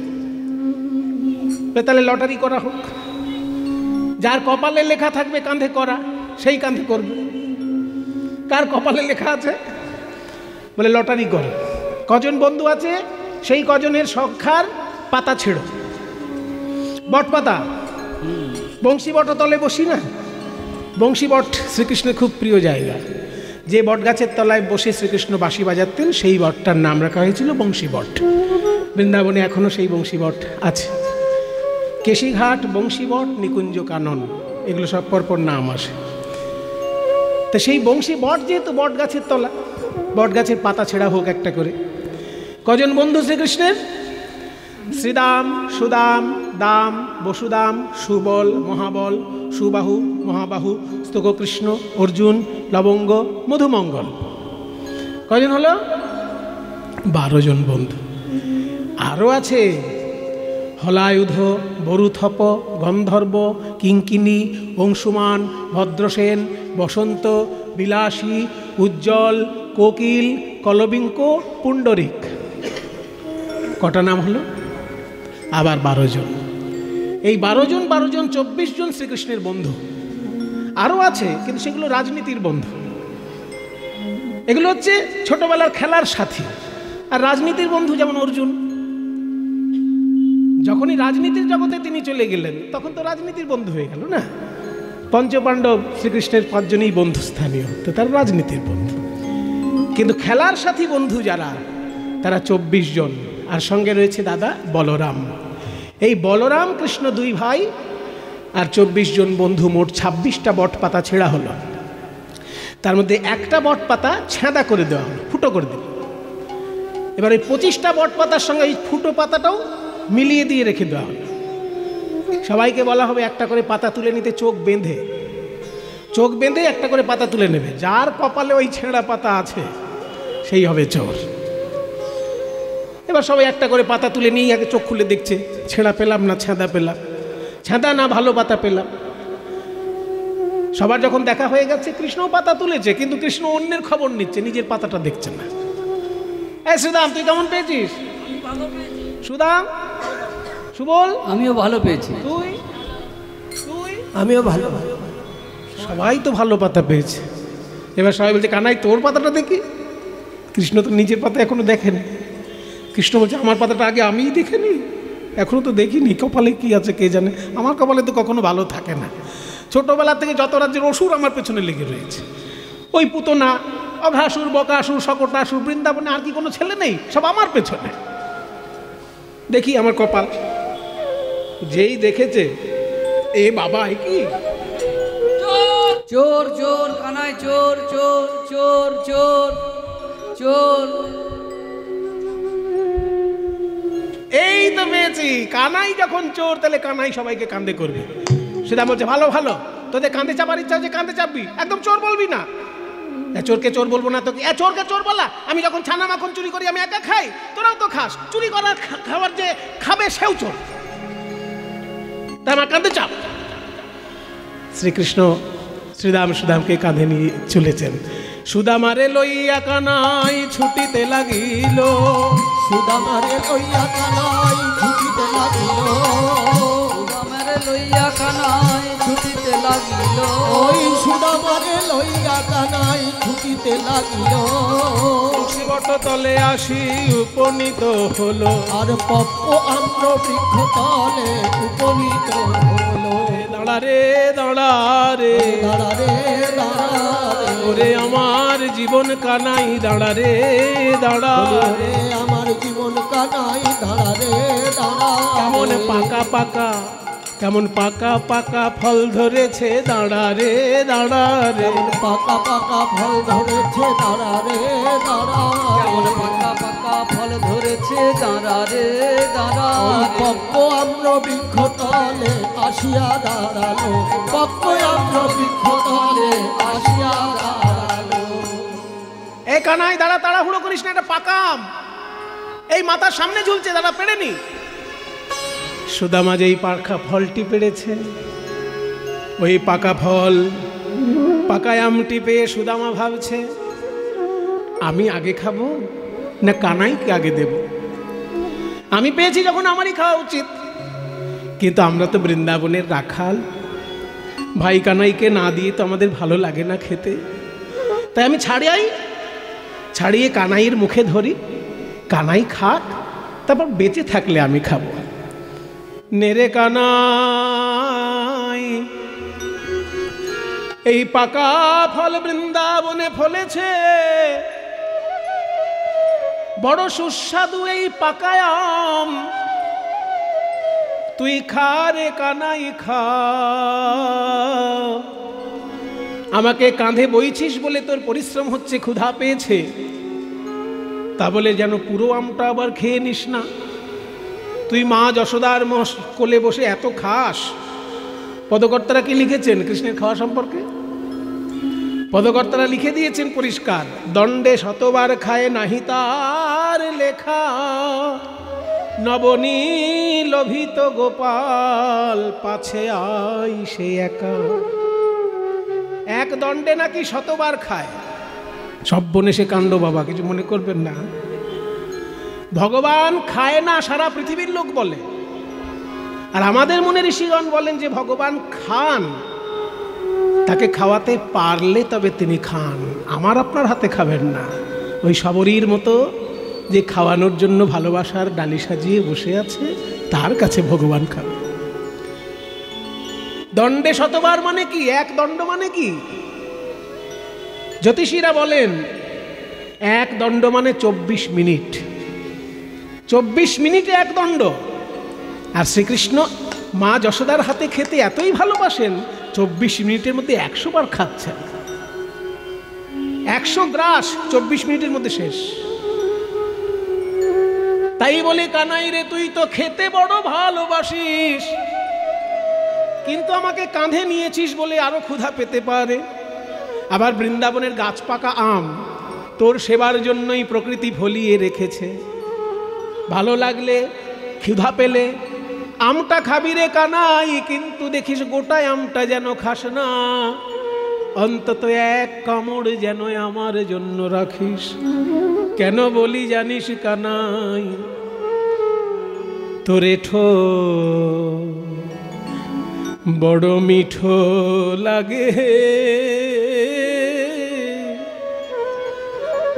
তাহলে লটারি করা হোক, যার কপালে লেখা থাকবে কাঁধে করা, সেই কাঁধে করবে। কার কপালে লেখা আছে? বলে লটারি করো। কজন বন্ধু আছে সেই কজনের সংখ্যার পাতা ছেড়ো। বট পাতা, বংশী বট তলে বসি না, বংশী বট শ্রীকৃষ্ণের খুব প্রিয় জায়গা। যে বট গাছের তলায় বসে শ্রীকৃষ্ণ বাঁশি বাজাতেন সেই বটটার নাম রাখা হয়েছিল বংশী বট। বৃন্দাবনে এখনো সেই বংশী বট আছে। কেশিঘাট, বংশী বট, নিকুঞ্জ কানন, এগুলো সব পরপর নাম আসে। তো সেই বংশী বট যেহেতু বট গাছের তলা, বট গাছের পাতা ছেঁড়া হোক একটা করে। কজন বন্ধু শ্রীকৃষ্ণের? শ্রীদাম, সুদাম, দাম, বসুদাম, সুবল, মহাবল, সুবাহু, মহাবাহু, স্তোককৃষ্ণ, অর্জুন, লবঙ্গ, মধুমঙ্গল। কজন হলো? 12 জন বন্ধু। আরও আছে হলায়ুধ, বরুথপ, গন্ধর্ব, কিঙ্কিনী, অংশুমান, ভদ্রসেন, বসন্ত, বিলাসী, উজ্জ্বল, কোকিল, কলবিঙ্ক, পুণ্ডরিক। কটা নাম হলো? আবার 12 জন। এই 12 জন 24 জন শ্রীকৃষ্ণের বন্ধু। আরও আছে, কিন্তু সেগুলো রাজনীতির বন্ধু। এগুলো হচ্ছে ছোটবেলার খেলার সাথী। আর রাজনীতির বন্ধু যেমন অর্জুন, যখনই রাজনীতির জগতে তিনি চলে গেলেন তখন তো রাজনীতির বন্ধু হয়ে গেল না। পঞ্চপাণ্ডব শ্রীকৃষ্ণের 5 জনই বন্ধু স্থানীয়, তো তার রাজনীতির বন্ধু। কিন্তু খেলার সাথী বন্ধু যারা, তারা 24 জন। আর সঙ্গে রয়েছে দাদা বলরাম। এই বলরাম কৃষ্ণ 2 ভাই আর 24 জন বন্ধু, মোট 26টা বট পাতা ছেঁড়া হলো। তার মধ্যে একটা বট পাতা ছেঁদা করে দেওয়া হলো, ফুটো করে দিল। এবার এই 25টা বট পাতার সঙ্গে এই ফুটো পাতাটাও মিলিয়ে দিয়ে রেখে দেওয়া হলো। সবাইকে বলা হবে একটা করে পাতা তুলে নিতে, চোখ বেঁধে একটা করে পাতা তুলে নেবে। যার কপালে ওই ছেঁড়া পাতা আছে সেই হবে চোর। এবার সবাই একটা করে পাতা তুলে নিয়ে আগে চোখ খুলে দেখছে, ছেঁড়া পেলাম না ছেঁদা পেলাম, ছেঁদা না ভালো পাতা পেলাম। সবার যখন দেখা হয়ে গেছে, কৃষ্ণও পাতা তুলেছে, কিন্তু কৃষ্ণ অন্যের খবর নিচ্ছে, নিজের পাতাটা দেখছে না। এই সুদাম, তুই কেমন পেয়েছিস? সুদাম, সুবল, আমিও ভালো পেয়েছি। তুই তুই আমিও ভালো। সবাই তো ভালো পাতা পেয়েছে। এবার সবাই বলছে কানাই তোর পাতাটা দেখি। কৃষ্ণ তো নিজের পাতা এখনো দেখেনি। কৃষ্ণ বলছে আমার পাতাটা আগে আমিই দেখিনি, এখনো তো দেখিনি। কপালে কি আছে কে জানে, আমার কপালে তো কখনো ভালো থাকে না। ছোটবেলা থেকে যত রাজ্যের অসুর আমার পেছনে লেগে রয়েছে। ওই পুতনা, অঘাসুর, বকাসুর, শকটাসুর, বৃন্দাবনে আর কি কোনো ছেলে নেই? সব আমার পেছনে। দেখি আমার কপাল। যেই দেখেছে, এ বাবা এ কি? চোর চোর কানাই চোর চোর চোর চোর চোর। এই তো পেয়েছি, কানাই যখন চোর তাহলে কানাই সবাইকে কাঁধে করবে। সেটা বলছে ভালো ভালো, তোদের কাঁধে চাপার ইচ্ছা হচ্ছে কাঁধে চাপবি, একদম চোর বলবি না। চোরকে চোর বলবো না তো কি? চোরকে চোর বলা? আমি যখন ছানা মাখন চুরি করি আমি একা খাই, তোরাও তো খাস। চুরি করার খাবার যে খাবে সেও চোর, তা আমার কাঁধে চাপ। শ্রীকৃষ্ণ শ্রীদাম সুদামকে কাঁধে নিয়ে চলেছেন। সুদামারে লইয়া কানাই ছুটিতে লাগিল, সুদামারে লইয়া কানাই ছুটিতে লাগিল, সুদামারে লইয়া কানাই ছুটিতে লাগিল, ওই সুদামারে লইয়া কানাই ছুটিতে লাগিল। বট তলে আসি উপনীত হলো, আর পপ্প আম্র বৃক্ষ তলে উপনীত হলো। দাঁড়া রে দাঁড়া রে, দাঁড়া রে দাঁড়া রে, ওরে আমার জীবন কানাই দাঁড়া রে দাঁড়া রে আমার জীবন কানাই দাঁড়া রে দাঁড়া। কেমন পাকা পাকা, কেমন পাকা পাকা ফল ধরেছে দাঁড়া রে দাঁড়া রে, পাকা পাকা ফল ধরেছে দাঁড়া রে দাঁড়া। কেমন পাকা পাকা ফল ধরেছে দাঁড়া রে দাঁড়া ওই পক্ক আম্র বৃক্ষ তলে আসিয়া দাঁড়ালো, পক্ক আম্র বৃক্ষ তলে আসিয়া দাঁড়ালো। এ কানাই দাঁড়া, তাড়াহুড়ো করিস না, এটা পাকা আম, এই মাথার সামনে ঝুলছে, দাঁড়া পেড়ে নি। সুদামা যেই পাকা ফলটি পেড়েছে, ওই পাকা ফল পাকা আমটি পেয়ে সুদামা ভাবছে আমি আগে খাবো না কানাইকে আগে দেব, আমি পেয়েছি যখন আমারই খাওয়া উচিত। কিন্তু আমরা তো বৃন্দাবনের রাখাল, ভাই কানাইকে না দিয়ে তো আমাদের ভালো লাগে না খেতে, তাই আমি ছাড়িয়ে কানাইয়ের মুখে ধরি, কানাই খাক, তারপর বেঁচে থাকলে আমি খাবো। নেরে কানাই, এই পাকা ফল বৃন্দাবনে ফলেছে, বড় সুস্বাদু এই পাকা আম, তুই খা রে কানাই খা। আমাকে কাঁধে বইছিস বলে তোর পরিশ্রম হচ্ছে, ক্ষুধা পেয়েছে, তা বলে যেন পুরো আমটা আবার খেয়ে নিস না। তুই মা যশোদার কোলে বসে এত খাস। পদকর্তারা কি লিখেছেন কৃষ্ণের খাওয়া সম্পর্কে? পদকর্তারা লিখে দিয়েছেন পরিষ্কার, দণ্ডে শতবার খায় নাহি তার লেখা, নবনী লোভিত গোপাল পাছে আই সে একা। এক দণ্ডে নাকি শতবার খায়। সব বনে সে কাণ্ড বাবা, কিছু মনে করবেন না। ভগবান খায় না সারা পৃথিবীর লোক বলে, আর আমাদের মনে ঋষিগণ বলেন যে ভগবান খান, তাকে খাওয়াতে পারলে তবে তিনি খান, আমার আপনার হাতে খাবেন না। ওই শবরীর মতো যে খাওয়ানোর জন্য ভালোবাসার ডালি সাজিয়ে বসে আছে, তার কাছে ভগবান খাবে। দণ্ডে শতবার মানে কি? এক দণ্ড মানে কি? জ্যোতিষীরা বলেন এক দণ্ড মানে 24 মিনিট, 24 মিনিটে এক দণ্ড। আর শ্রীকৃষ্ণ মা যশোদার হাতে খেতে এতই ভালোবাসেন, 24 মিনিটের মধ্যে 100 বার খাচ্ছেন। 100 গ্রাস 24 মিনিটের মধ্যে শেষ। তাই বলে কানাই রে তুই তো খেতে বড় ভালোবাসিস, কিন্তু আমাকে কাঁধে নিয়েছিস বলে আরো ক্ষুধা পেতে পারে। আবার বৃন্দাবনের গাছ পাকা আম তোর সেবার জন্যই প্রকৃতি ফলিয়ে রেখেছে, ভালো লাগলে ক্ষুধা পেলে আমটা খাবি রে কানাই, কিন্তু দেখিস গোটায় আমটা যেন খাস না, অন্তত এক কামড় যেন আমার জন্য রাখিস। কেন বলি জানিস কানাই, তোরে ঠো বড় মিঠো লাগে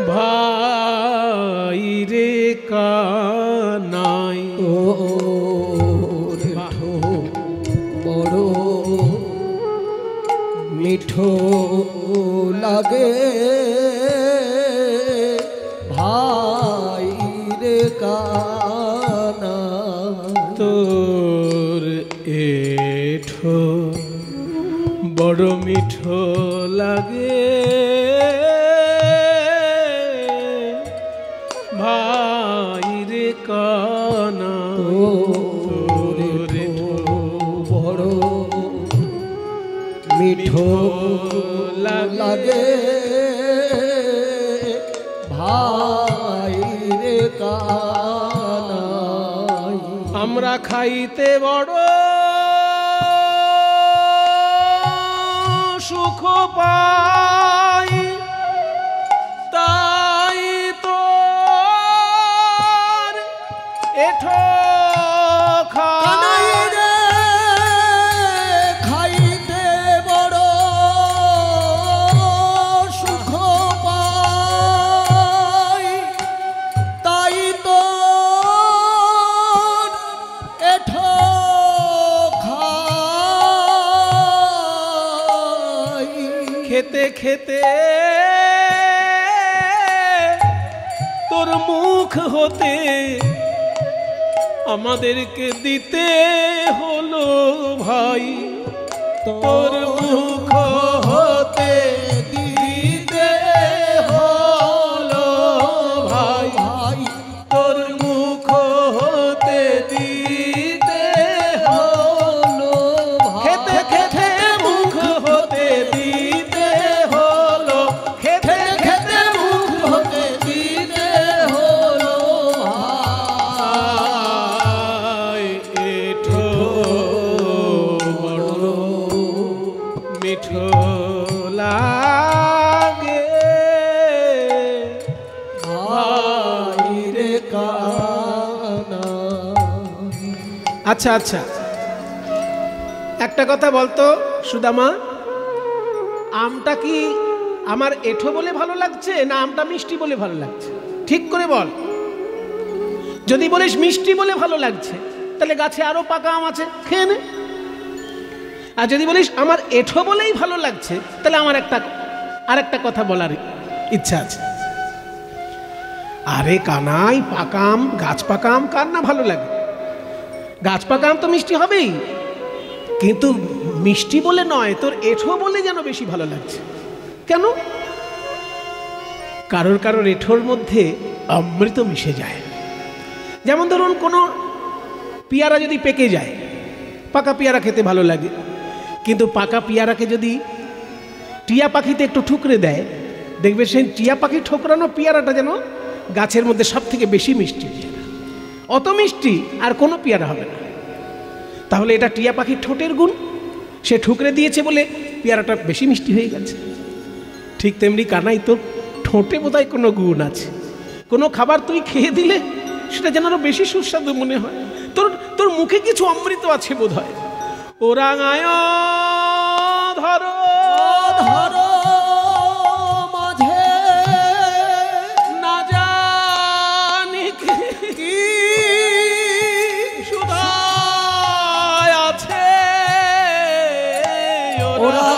ভাই রে কানাই। ও বড় মিঠো লাগে ভাই রে কানা, তোর এঠো বড় মিঠো লাগে ভাই রে কানা। তোর বড় মিঠো লাগে ভাই রে কানা। আমরা খাইতে বড় সুখ পাই, তাই তো এঠো কানাই রে খাইতে বড় সুখ পাই, তাই তো এঠো খাই। খেতে খেতে তোর মুখ হতে আমাদেরকে দিতে হলো ভাই, তোর মুখ হতে দিতে হলো ভাই। মিঠো লাগে ভাই রে কানা। আচ্ছা আচ্ছা, একটা কথা বলতো সুদামা, আমটা কি আমার এঁঠো বলে ভালো লাগছে না আমটা মিষ্টি বলে ভালো লাগছে? ঠিক করে বল। যদি বলিস মিষ্টি বলে ভালো লাগছে তাহলে গাছে আরো পাকা আম আছে, খেয়ে নে। আর যদি বলিস আমার এঁঠো বলেই ভালো লাগছে তাহলে আমার আরেকটা কথা বলার ইচ্ছা আছে। আরে কানাই, পাকা আম, গাছ পাকা আম কার না ভালো লাগে? গাছ পাকা আম তো মিষ্টি হবেই, কিন্তু মিষ্টি বলে নয়, তোর এঁঠো বলে যেন বেশি ভালো লাগছে। কেন? কারোর কারোর এঁঠোর মধ্যে অমৃত মিশে যায়। যেমন ধরুন কোনো পেয়ারা যদি পেকে যায়, পাকা পেয়ারা খেতে ভালো লাগে, কিন্তু পাকা পেয়ারাকে যদি টিয়া পাখিতে একটু ঠুকরে দেয়, দেখবে সেই টিয়া পাখি ঠোকরানো পেয়ারাটা যেন গাছের মধ্যে সব থেকে বেশি মিষ্টি পেয়ারা। অত মিষ্টি আর কোনো পেয়ারা হবে না। তাহলে এটা টিয়া পাখির ঠোঁটের গুণ, সে ঠুকরে দিয়েছে বলে পেয়ারাটা বেশি মিষ্টি হয়ে গেছে। ঠিক তেমনি কানাই, তোর ঠোঁটে বোধহয় কোনো গুণ আছে। কোনো খাবার তুই খেয়ে দিলে সেটা যেন আরো বেশি সুস্বাদু মনে হয়। তোর মুখে কিছু অমৃত আছে বোধ হয়। ও রাঙায় ধরো ধরো মাঝে না জানি কি সুধায় আছে ওরা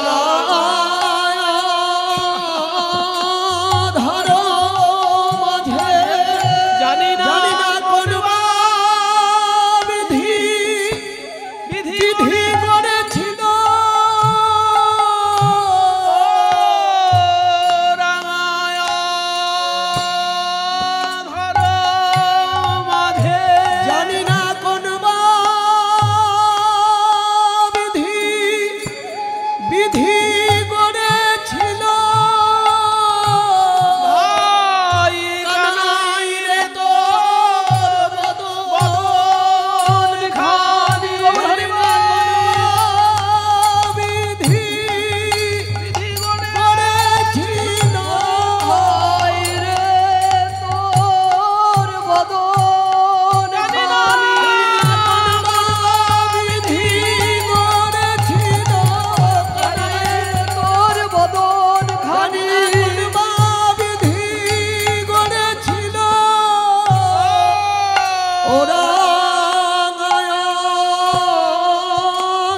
ধরো মাঝে জানি না কোন বিধি বিধি বিধি করেছিল রাঙায় ধরো মাঝে জানি না কোন বিধি বিধি করেছিল ভাই কানাই রে তোর বদন খানি বিধি বিধি করে করেছিল ভাই রে তোর বদন জানি না বিধি করেছিল তোর বদন খানি বিধি করেছিল ওরা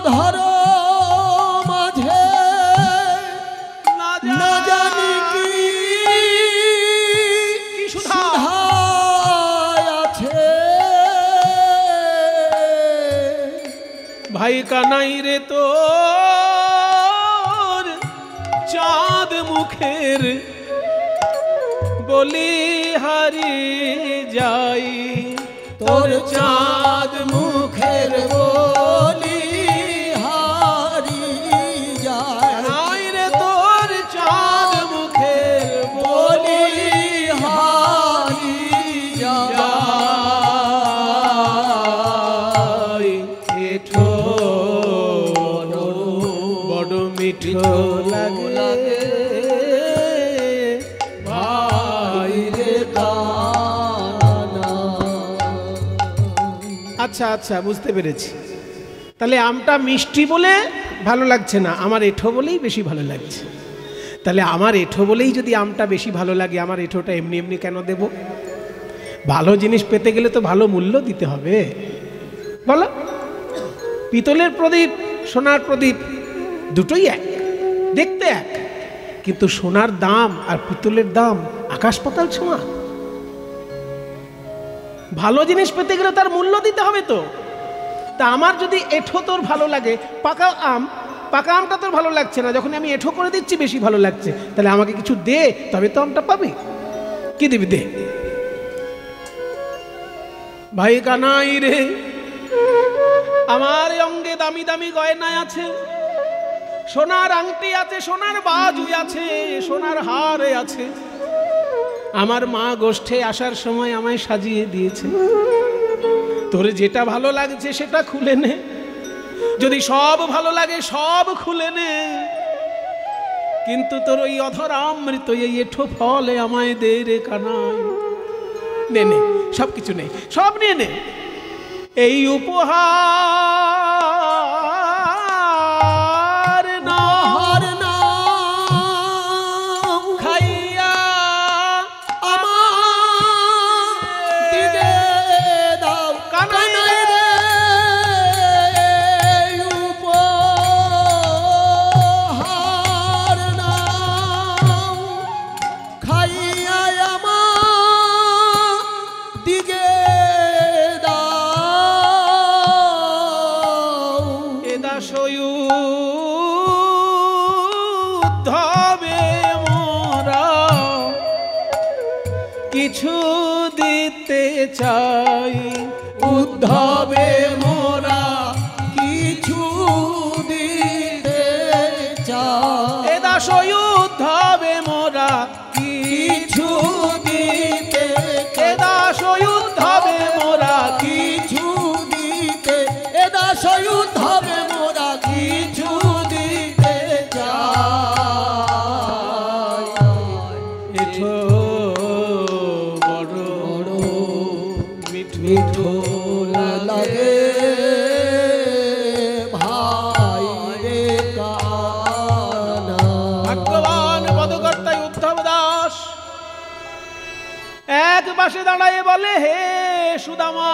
ধরো মাঝে না না জানি কি সুধা সুধায় আছে ভাই কানাই রে তোর চাঁদ মুখের বলি হারি যাই, তোর চাঁদ মুখের বলি হারি যায় কানাই রে তোর চাঁদ মুখের বলি বলি হারি যায় যাই। এঠো বড় মিঠো লাগে ভাই রে কানা। আচ্ছা আচ্ছা, বুঝতে পেরেছি। তাহলে আমটা মিষ্টি বলে ভালো লাগছে না, আমার এঁঠো বলেই বেশি ভালো লাগছে। তাহলে আমার এঁঠো বলেই যদি আমটা বেশি ভালো লাগে, আমার এঁঠোটা এমনি এমনি কেন দেব? ভালো জিনিস পেতে গেলে তো ভালো মূল্য দিতে হবে, বলো। পিতলের প্রদীপ, সোনার প্রদীপ দুটোই এক, দেখতে এক, কিন্তু সোনার দাম আর পিতলের দাম আকাশ পাতাল ছোঁয়া। ভালো জিনিস পেতে গেলে তার মূল্য দিতে হবে তো। তা আমার যদি এঁঠো তোর ভালো লাগে, পাকা আমটা তোর ভালো লাগছে না, যখন আমি এঁঠো করে দিচ্ছি বেশি ভালো লাগছে, তাহলে আমাকে কিছু দে, তবে তো আমটা পাবি। কি দিবি? দে। ভাই কানাই রে, আমার অঙ্গে দামি দামি গয়নায় আছে, সোনার আংটি আছে, সোনার বাজুই আছে, সোনার হারে আছে। আমার মা গোষ্ঠে আসার সময় আমায় সাজিয়ে দিয়েছে। তোর যেটা ভালো লাগছে সেটা খুলে নে, যদি সব ভালো লাগে সব খুলে নে, কিন্তু তোর ওই অধরামৃত এই এঠো ফলে আমায় দে রে কানাই। নে নে, সব কিছু নেই, সব নিয়ে নে। এই উপহার না খাইয়া আমার দিকে দাও কানাই রে উপহার নাও খাইয়া আমার দিকে দাও। এ দাসয়ুদ্ধবে মোরা কিছু দিতে চাই। উদ্ধবে মোরা কিছু দিতে চাই। এ দাসয়ুদ্ধবে মোরা কিছু দিতে এ দাসয়ুদ্ধবে মোরা কিছু দিতে এ দাসয়ুদ্ধবে মোরা কিছু দিতে চাই। এঠো বড় বড় মিঠু মিঠো লাগে ভাই রে কানা। ভাগ্যবান পদকর্তায় উদ্ধব দাস এক পাশে দাঁড়ায় বলে, হে সুদামা,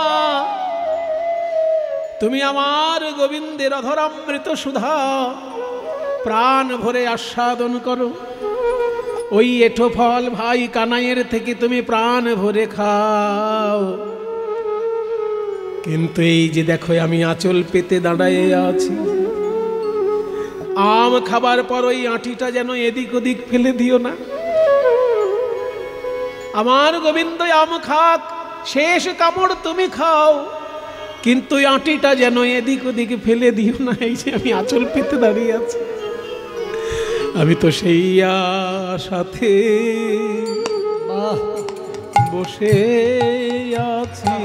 তুমি আমার গোবিন্দের অধরামৃত সুধা প্রাণ ভরে আস্বাদন করো। ওই এঠো ফল ভাই কানাইয়ের থেকে তুমি প্রাণ ভরে খাও। কিন্তু এই যে দেখো, আমি আঁচল পেতে দাঁড়ায় আছি, আম খাবার পর ওই আঁটিটা যেন এদিক ওদিক ফেলে দিও না। আমার গোবিন্দ আম খাক, শেষ কামড় তুমি খাও, কিন্তু ওই আঁটিটা যেন এদিক ওদিক ফেলে দিও না। এই যে আমি আঁচল পেতে দাঁড়িয়ে আছি, আমি তো সেই সাথে বাহ, বসে আছি,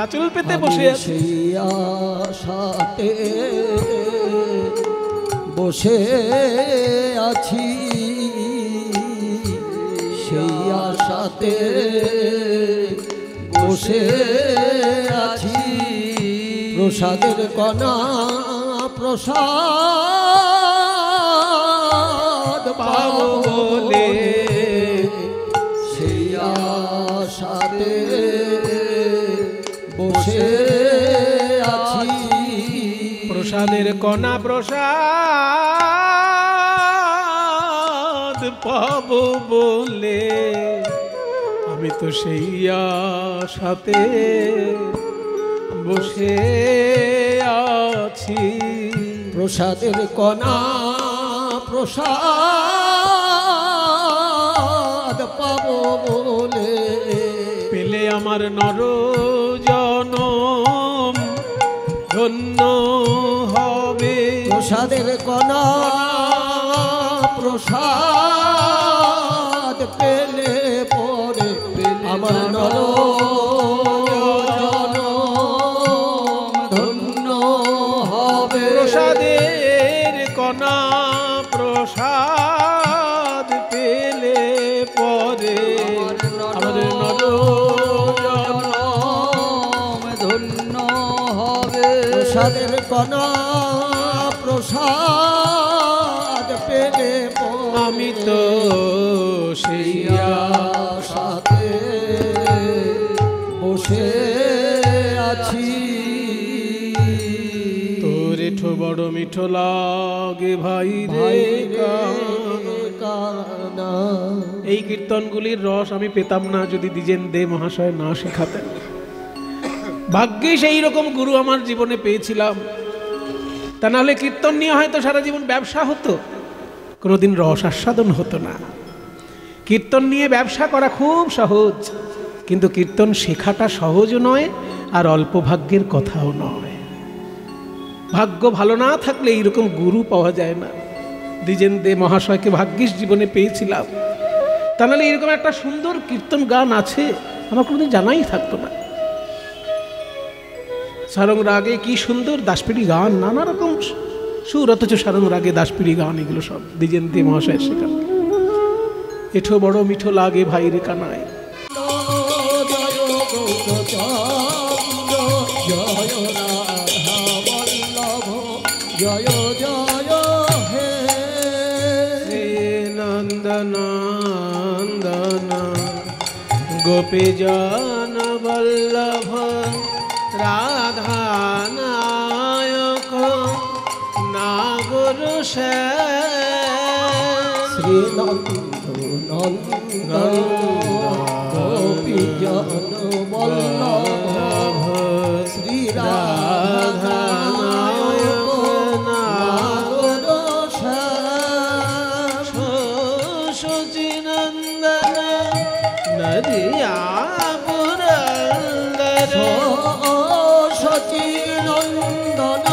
আঁচল পেতে বসে আমি আছি। সেই আশাতে বসে আছি, সেই আশাতে বসে আছি। প্রসাদের কণা প্রসাদ পাবো বলে সেই আশাতে বসে আছি। প্রসাদের কণা প্রসাদ পাবো বলে আমি তো সেই আশাতে বসে আছি। প্রসাদের কণা প্রসাদ পাবো বলে পেলে আমার নর জনম ধন্য হবে। প্রসাদের কণা প্রসাদ পেলে পরে আমার নর ধন্য হবে। প্রসাদের কণা প্রসাদ পেলে পরে আমার নর ধন্য হবে। প্রসাদের কণা প্রসাদ পেলে আমি তো সেই আশাতে বসে আছি। তোর এঠো বড় মিঠো লাগে ভাই ভাই রে রে কানা। এই কীর্তনগুলির রস আমি পেতাম না যদি দ্বিজেন দে মহাশয় না শেখাতেন। ভাগ্যিস এই রকম গুরু আমার জীবনে পেয়েছিলাম, তা নাহলে কীর্তন নিয়ে হয়তো সারা জীবন ব্যবসা হতো, কোনোদিন রস আস্বাদন হতো না। কীর্তন নিয়ে ব্যবসা করা খুব সহজ, কিন্তু কীর্তন শেখাটা সহজও নয় আর অল্প ভাগ্যের কথাও নয়। ভাগ্য ভালো না থাকলে এইরকম গুরু পাওয়া যায় না। দ্বিজেন দে মহাশয়কে ভাগ্যিস জীবনে পেয়েছিলাম, তা নাহলে এরকম একটা সুন্দর কীর্তন গান আছে আমার কোনোদিন জানাই থাকতো না। সারং রাগে কি সুন্দর দাসপিড়ি গান, নানা রকম সুর, অথচ সারানোর আগে দাসপিড়ি গান, এগুলো সব দ্বিজেন্দ্রী মহাশয়ের শেখানো। এঠো বড় মিঠো লাগে ভাই রে কানায়। জয় জয় হে নন্দনন্দন গোপীজন বল্লভ রাধা নায়ক নাগর শ্রী নন্দন গোপীজন বল্লভ শ্রী রাধা নায়ক নাগর শচীনন্দন নদিয়া পুরন্দর শচীনন্দন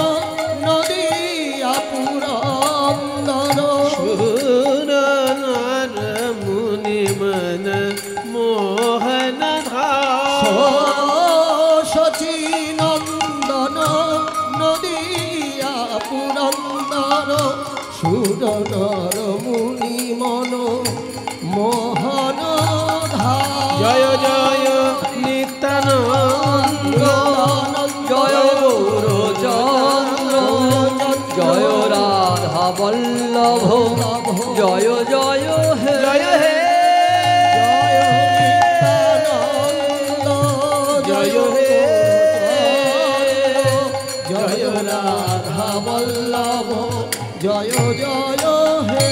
নদিয়া পুরন্দর সুর নর মুনি মন মোহন শচীনন্দন নদিয়া পুরন্দর সুর নর মুনি মন মোহন জয় জয় নিত্যানন্দ জয় গৌরচন্দ্র জয় রাধা বল্লভ জয় জয় হে জয় হে জয় হে জয় রাধা বল্লভ জয় জয় হে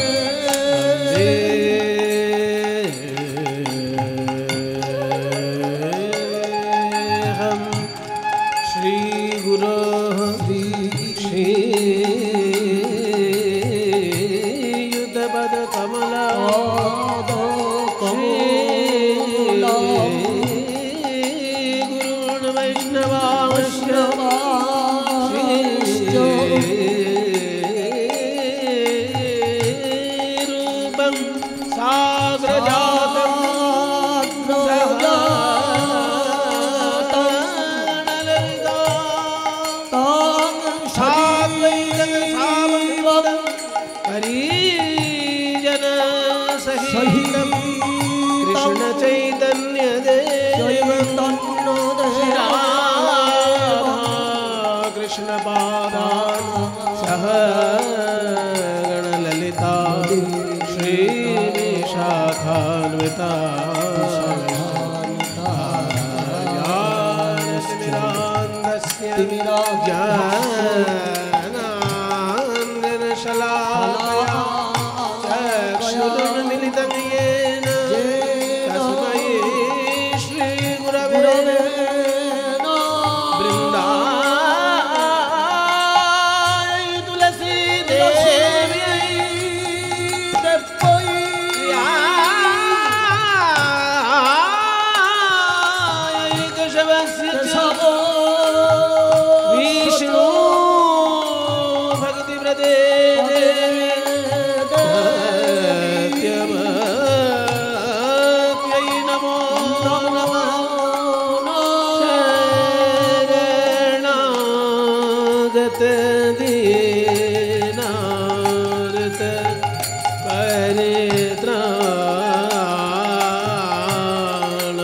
हम श्री गुरो श्री युद्धपद कमला गुरुण वैष्णवांश्च रूपं साग्रजातं हरिजन सहितं कृष्ण चैतन्य देव कृष्ण पादान सह गणललिता श्री शाखान्विता मिलितं येन तस्मै श्री गुरवे वृन्दाय तुलसी देव्यै प्रियाय केशवस्य विष्णु भक्तिप्रदे सत्यवत्यै नमो नमः शरणागत दीनार्त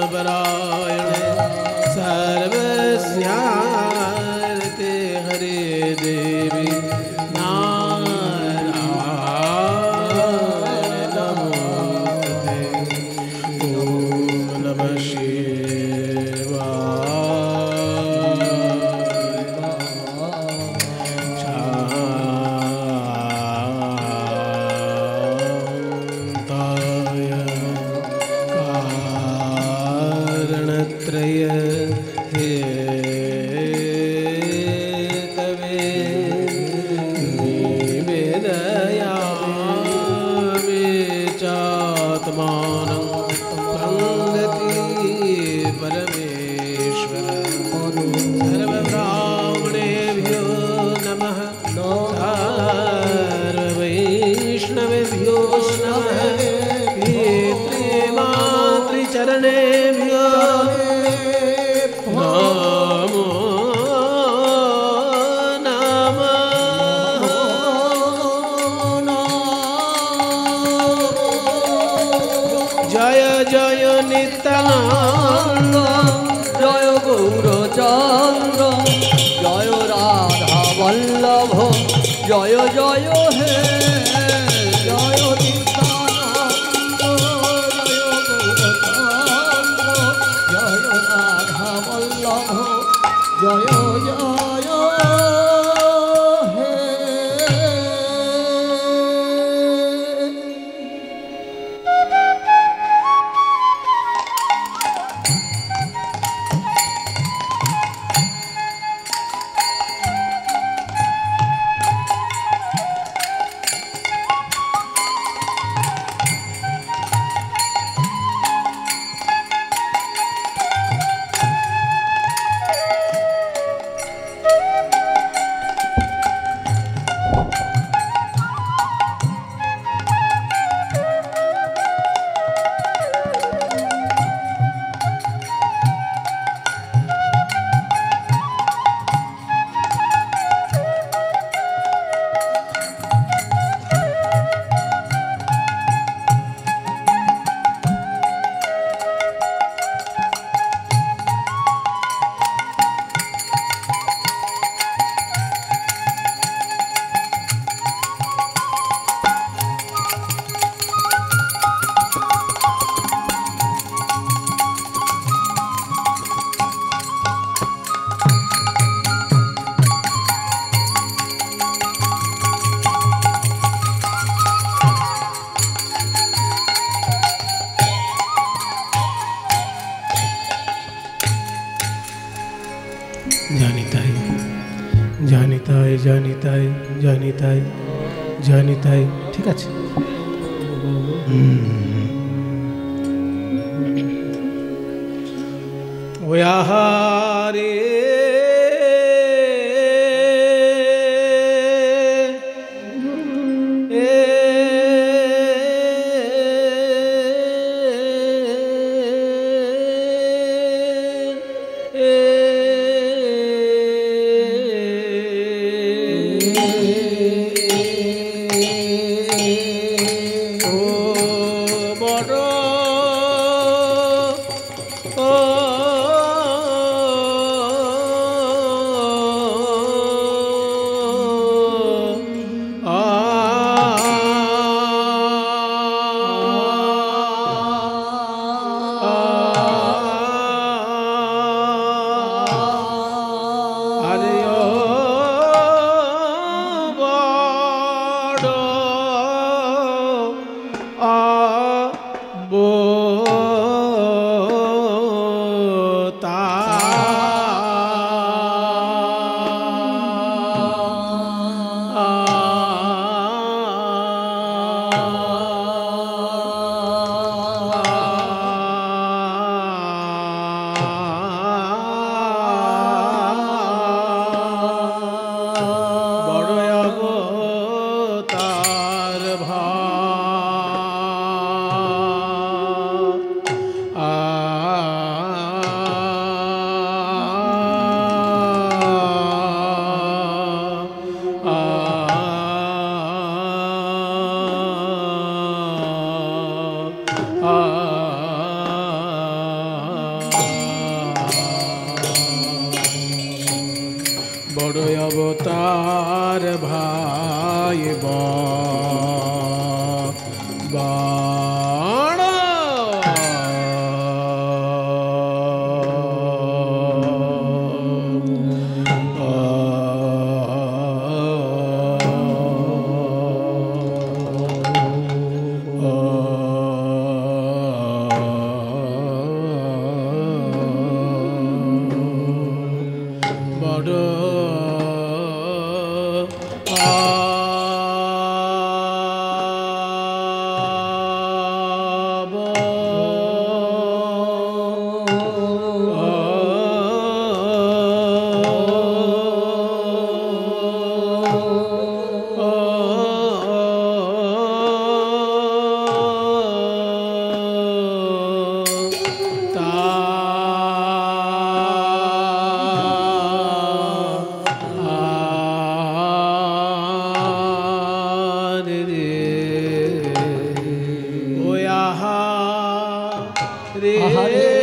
परित्राणपरायणे सर्वस्यार्थे हरे देवी नारायण नमोस्तुते। ॐ नमः शान्ताय कारणत्रय हेतवे निवेदयामि चात्मानं प्रङ्गति परमेश्वर। सर्वब्राह्मणेभ्यो नमः सर्ववैष्णवेभ्यो नमः पितृमातृचरणेभ्यो नमो नमः। জয় নিত্যানন্দ, জয় গৌরচন্দ্র, জয় রাধা বল্লভ, জয় জয় হে জয় নিত্যানন্দ, জয় গৌরচন্দ্র, জয় রাধা বল্লভ, জয় জয় হে। জানিতাই জানিতাই জানিতাই জানিতাই জানিতাই, ঠিক আছে। ওই আহারে বড় অবতার ভাই বাণ বড় রে আহারে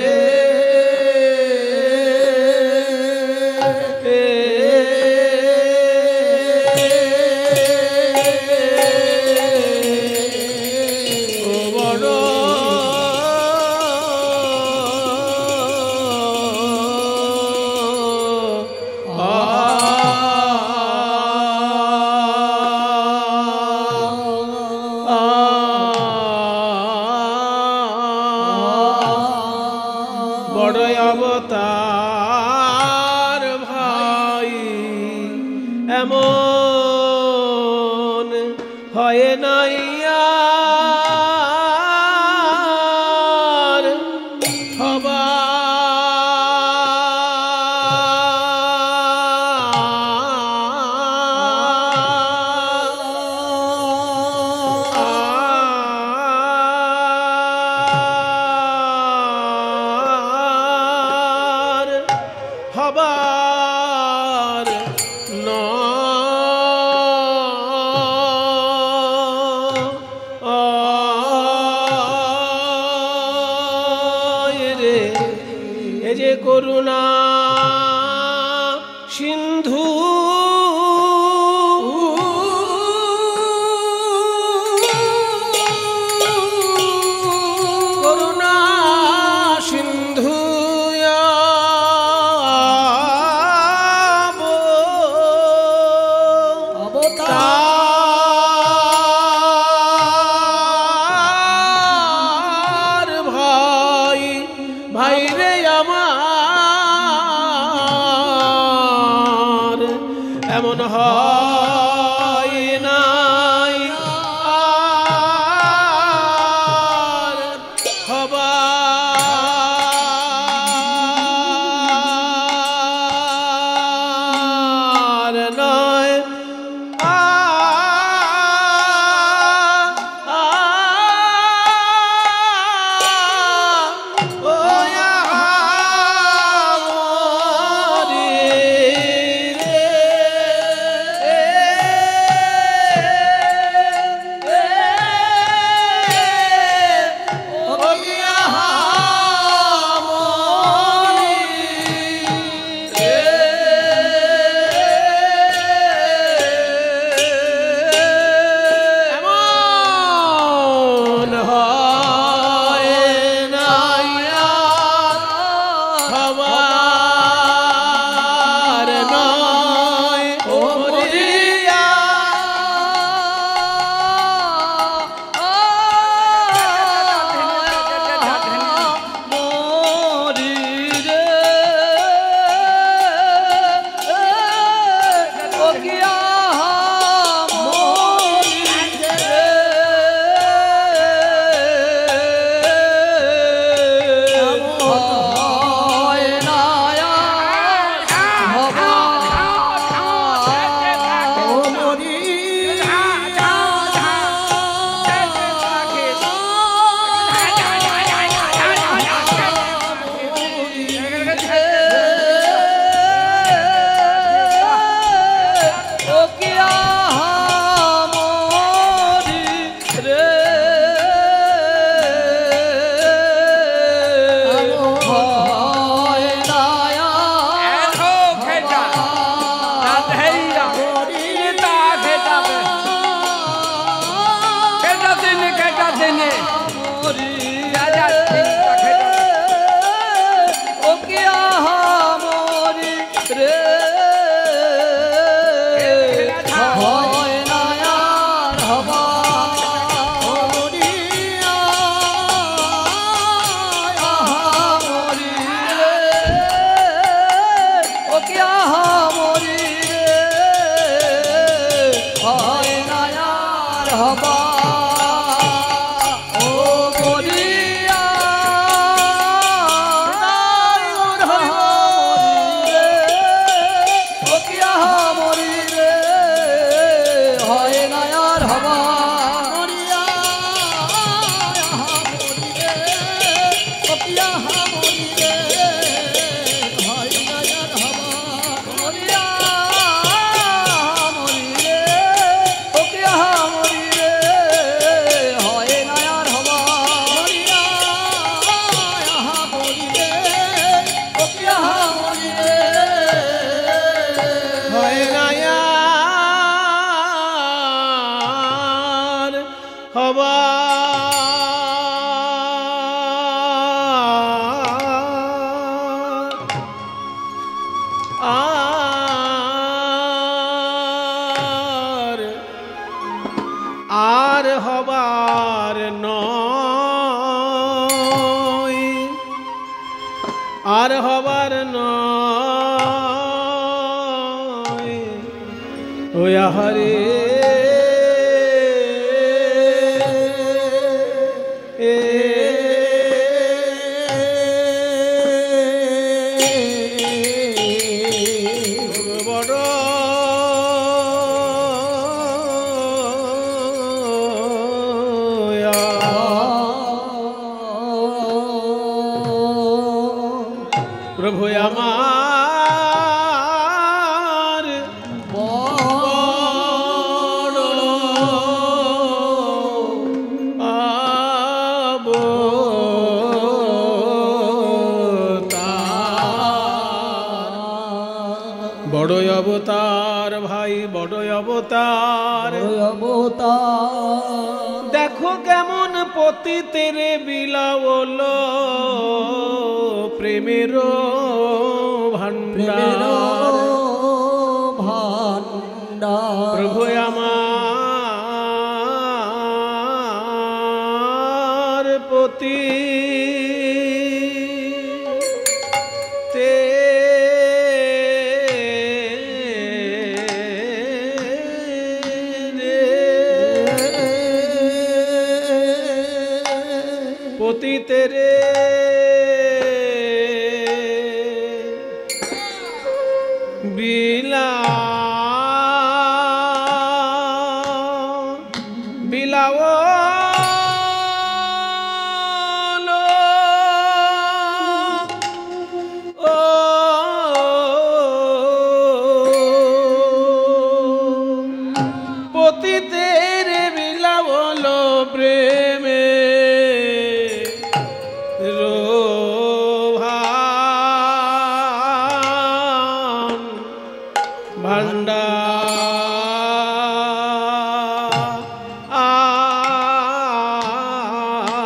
বড় অবতার ভাই এমন হয় নাই আর হবা হবার নয় রে এ যে করুণা সিন্ধু করুণা সিন্ধু ভাই রে আমার এমন হয় নাই আর হবার নয় আর হবার নয়, আর হবার নয়। ওই আহারে প্রভু আমার বড় অবতার, বড় অবতার ভাই, বড় অবতার। দেখো কেমন পতিতের বিলাওল প্রেমের ভান্ডার, প্রভু আমার পতি তেরে বিলাও পতিতের বিলাওল প্রেমে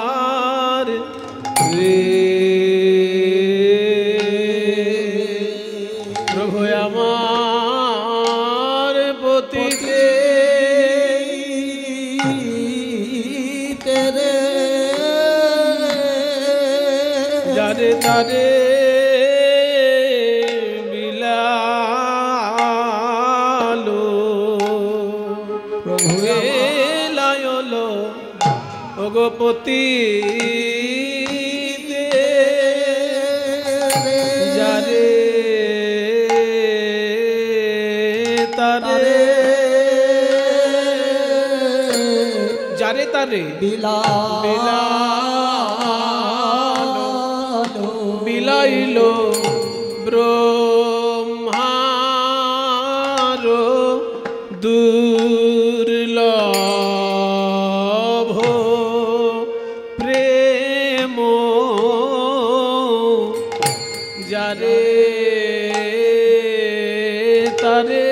ভান্ডার প্রভু আমার পতিতে যারে তারে বিলালো প্রভু এলায়লো ভগপতি যারে তারে যারে তারে বিলাইলো ব্রহ্মার দুর্লভ প্রেম যারে তারে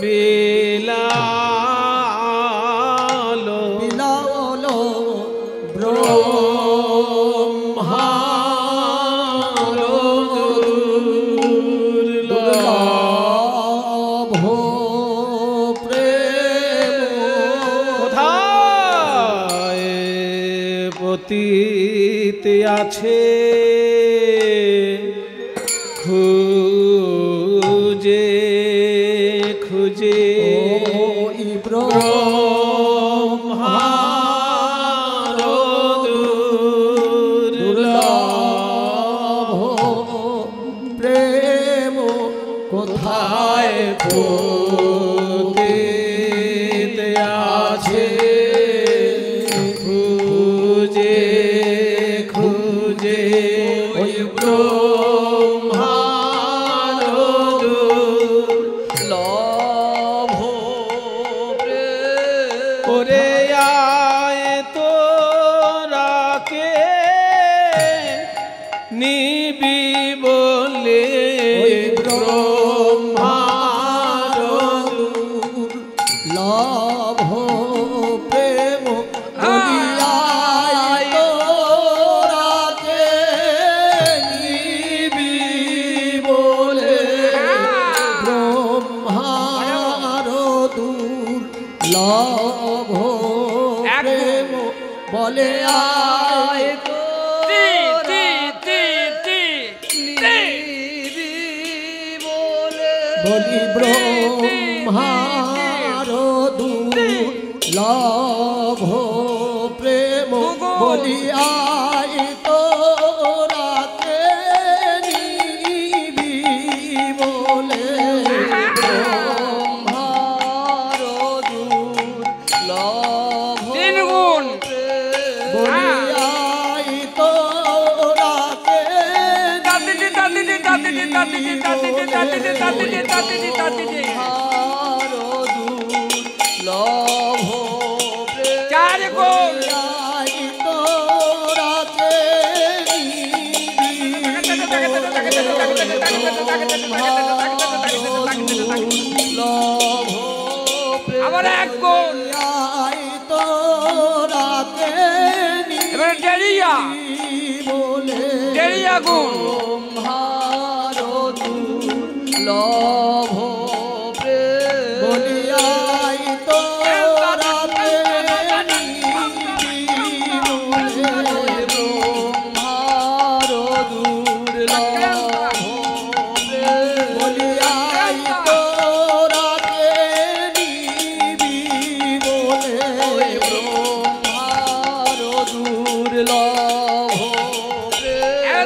বিলালো ব্রহ্মার দুর্লভ প্রেম। কোথায় পতিতে আছে খুঁজে খুঁজে ব্রহ্মার দুর্লভ প্রেম। কোথায় পতিতে আছে খুঁজে খুঁজে ওই ব্রহ্মার দুর্লভ প্রেম। ওরে আয় তোরাকে নিবি বলে ব্রহ্মার লভ প্রেম বলিয়াই তোরাকে নিবি বলে ব্রহ্মার দূর লভ প্রেম বলে আয় বলি ব্রহ্মার দূর লভ প্রেম বলি আয় তোরাকে নিবি বলে ব্রহ্মার দূর লভ বলি আয় তোরাকে আবার এক গুণ তোরাকে এবার ডেরিয়া ডেরিয়া গুণ লভ বলিয়াই তোরাকে ব্রহ্মার দূর লভ বলিয়াই তোরাকে নিবি বলে ব্রহ্মার দূর লভ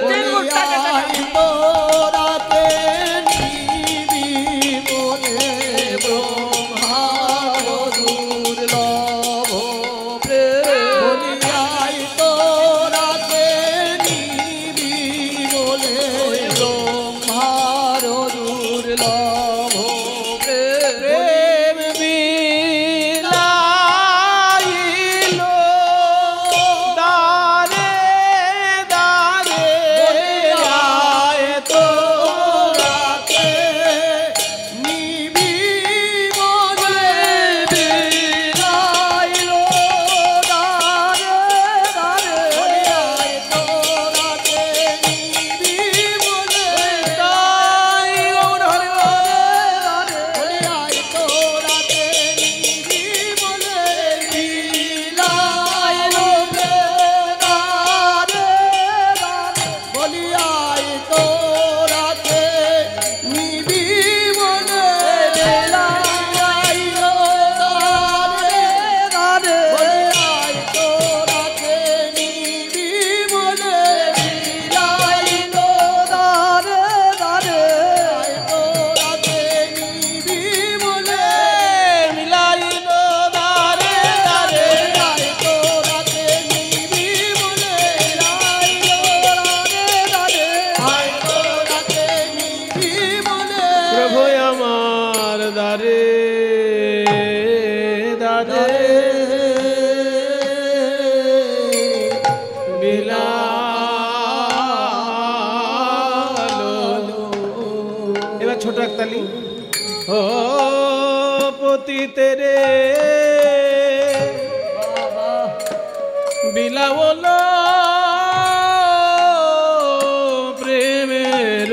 বলিয়াই তোরাকে নিবি বলে ব্রহ্মার দূর লভ বলিয়াই তোরাকে নিবি বলে ব্রহ্মার দূর লভ প্রেম বিলাইল দারে দারে আয় তোরাকে নিবি বলে বিলাইল দারে দারে আয় তোরাকে নিবি বলে তাই গৌর হরি হরে আয় তোরাকে নিবি বলে বিলাইল দারে দারে বলিয়াই তোরাকে নিবি বলে বিলাইল দারে দারে বলিয়াই তোরাকে নিবি বলে বিলাইল দারে দারে তোরাকে নিবি বলে মিলাইল দারে দারে তোরাকে নিবি বলে মিলাইল দারে দারে তোরাকে নিবি বলে প্রভু আমার দারে দারে বিলালো। এবার ছোট একতালি ও পতি রে বিলাওলো প্রেমের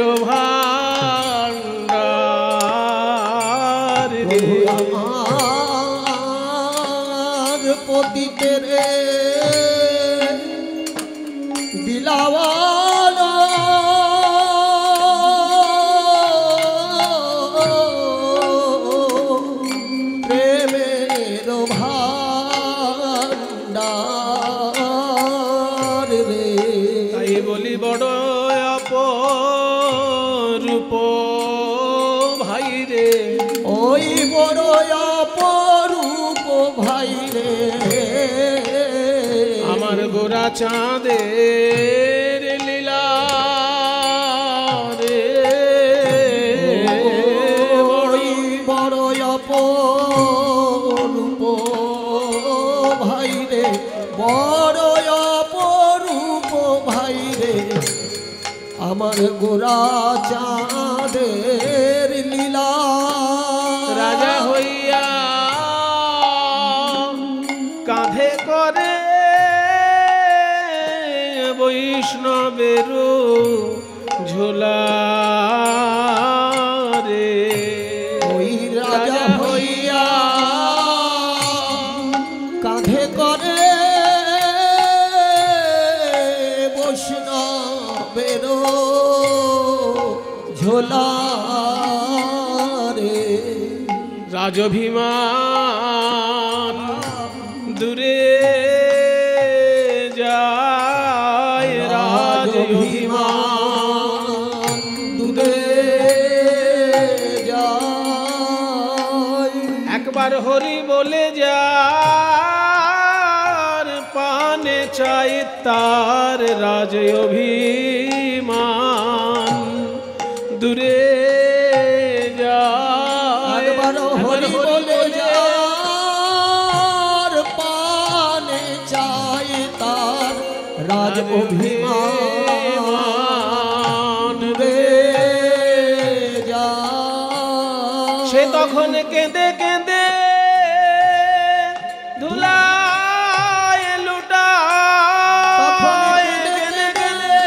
ভান্ডার রে। আমার পতিতে রে বিলাওয়ালো প্রেমের ভান্ডার রে তাই বলি বড় অপরূপ ভাই রে ওই বড় অপরূপ ভাই রে আমার গোরা চাঁদের লীলা রে ওই বড় অপরূপ ভাই রে বড় অপরূপ ভাই রে আমার গোরা চাঁদের লীলা রাজা হইয়া বেরো ঝোলা রে। ওই রাজা হইয়া কাঁধে করে বৈষ্ণবের ঝোলা রে। রাজভিমান দূরে যায়, রাজভিমান দূরে যায়। একবার হরি বলে যার পানে চাই তার রাজ অভিমান দূরে যায়। একবার হরি বলে যার পানে চাই তার রাজ অভিমান রে যায়। সে তখন কেঁদে কেঁদে ধুলায় লুটায়, কেঁদে কেঁদে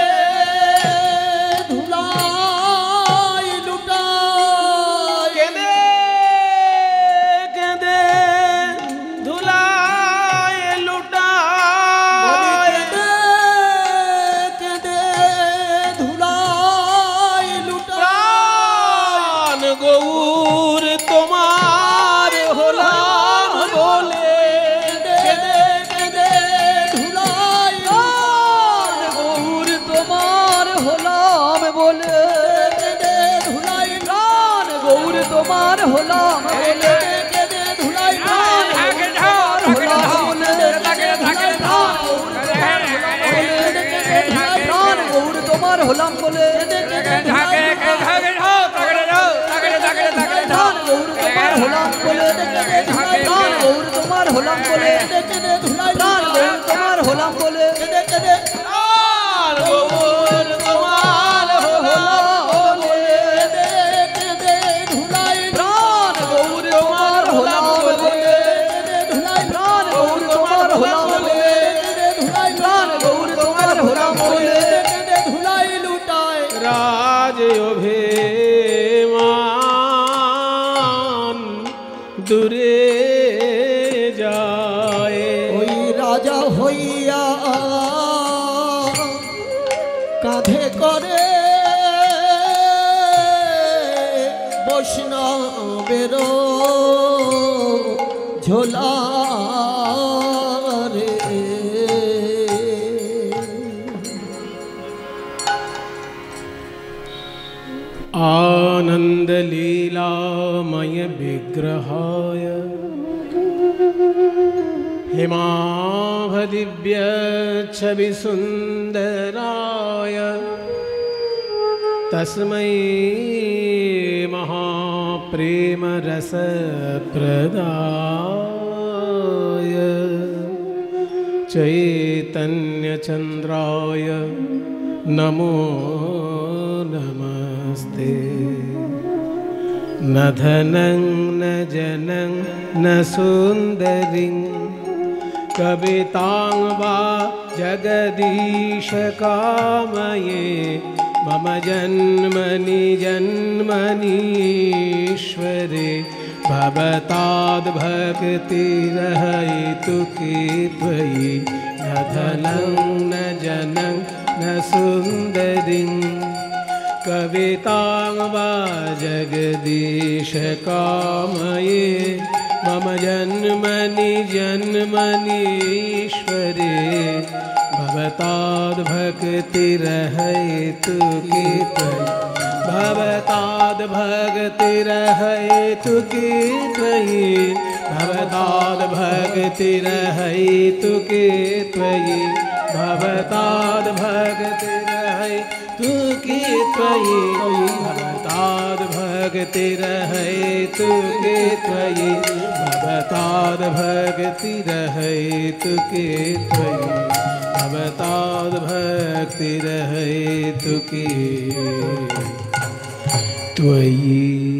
ধুলাই লুটায়। কেঁদে কেঁদে ধুলায় লুটায়। কেঁদে ধুলাই লুটায়। প্রাণ গৌর তোমার হলাম বলে, কেঁদে কেঁদে ধুলাই গৌর তোমার হলাম বলে, কেঁদে ধুলাই প্রাণ গৌর তোমার হলাম বলে, কেঁদে ধুলাই হলাম বলে, প্রাণ গৌর তোমার হলাম বলে, প্রাণ গৌর তোমার হলাম বলে, প্রাণ গৌর তোমার হলাম বলে, প্রাণ গৌর তোমার হলাম বলে, প্রাণ গৌর তোমার হলাম বলে, প্রাণ গৌর তোমার হলাম বলে, প্রাণ গৌর তোমার হলাম বলে, প্রাণ গৌর তোমার হলাম বলে, রাজ অভিমান দূরে যায়। ওই রাজা হইয়া কাঁধে করে বৈষ্ণবের ঝোলা রে। आनन्दलीलामय विग्रहाय हेमाभदिव्यच्छविसुन्दराय तस्मै महाप्रेमरसप्रदाय चैतन्यचन्द्राय नमो नमस्ते। न धनं न जनं न सुन्दरीं कवितां वा जगदीश कामये मम जन्मनि जन्मनीश्वरे भवताद्भक्तिरहैतु की त्वयि न धनं न जनं न सुन्दरीं कवितां वा जगदीश कामये मम जन्मनि जन्मनीश्वरे भवताद्भक्तिरहैतु की त्वयि भवताद्भक्तिरहैतु की त्वयि भवताद्भक्तिरहैतु की त्वयि भवताद्भक्तिरहैतु की त्वयि भवताद्भक्तिरहैतु की त्वयि भवताद्भक्तिरहैतु की त्वयि भवताद्भक्तिरहैतु की त्वयि।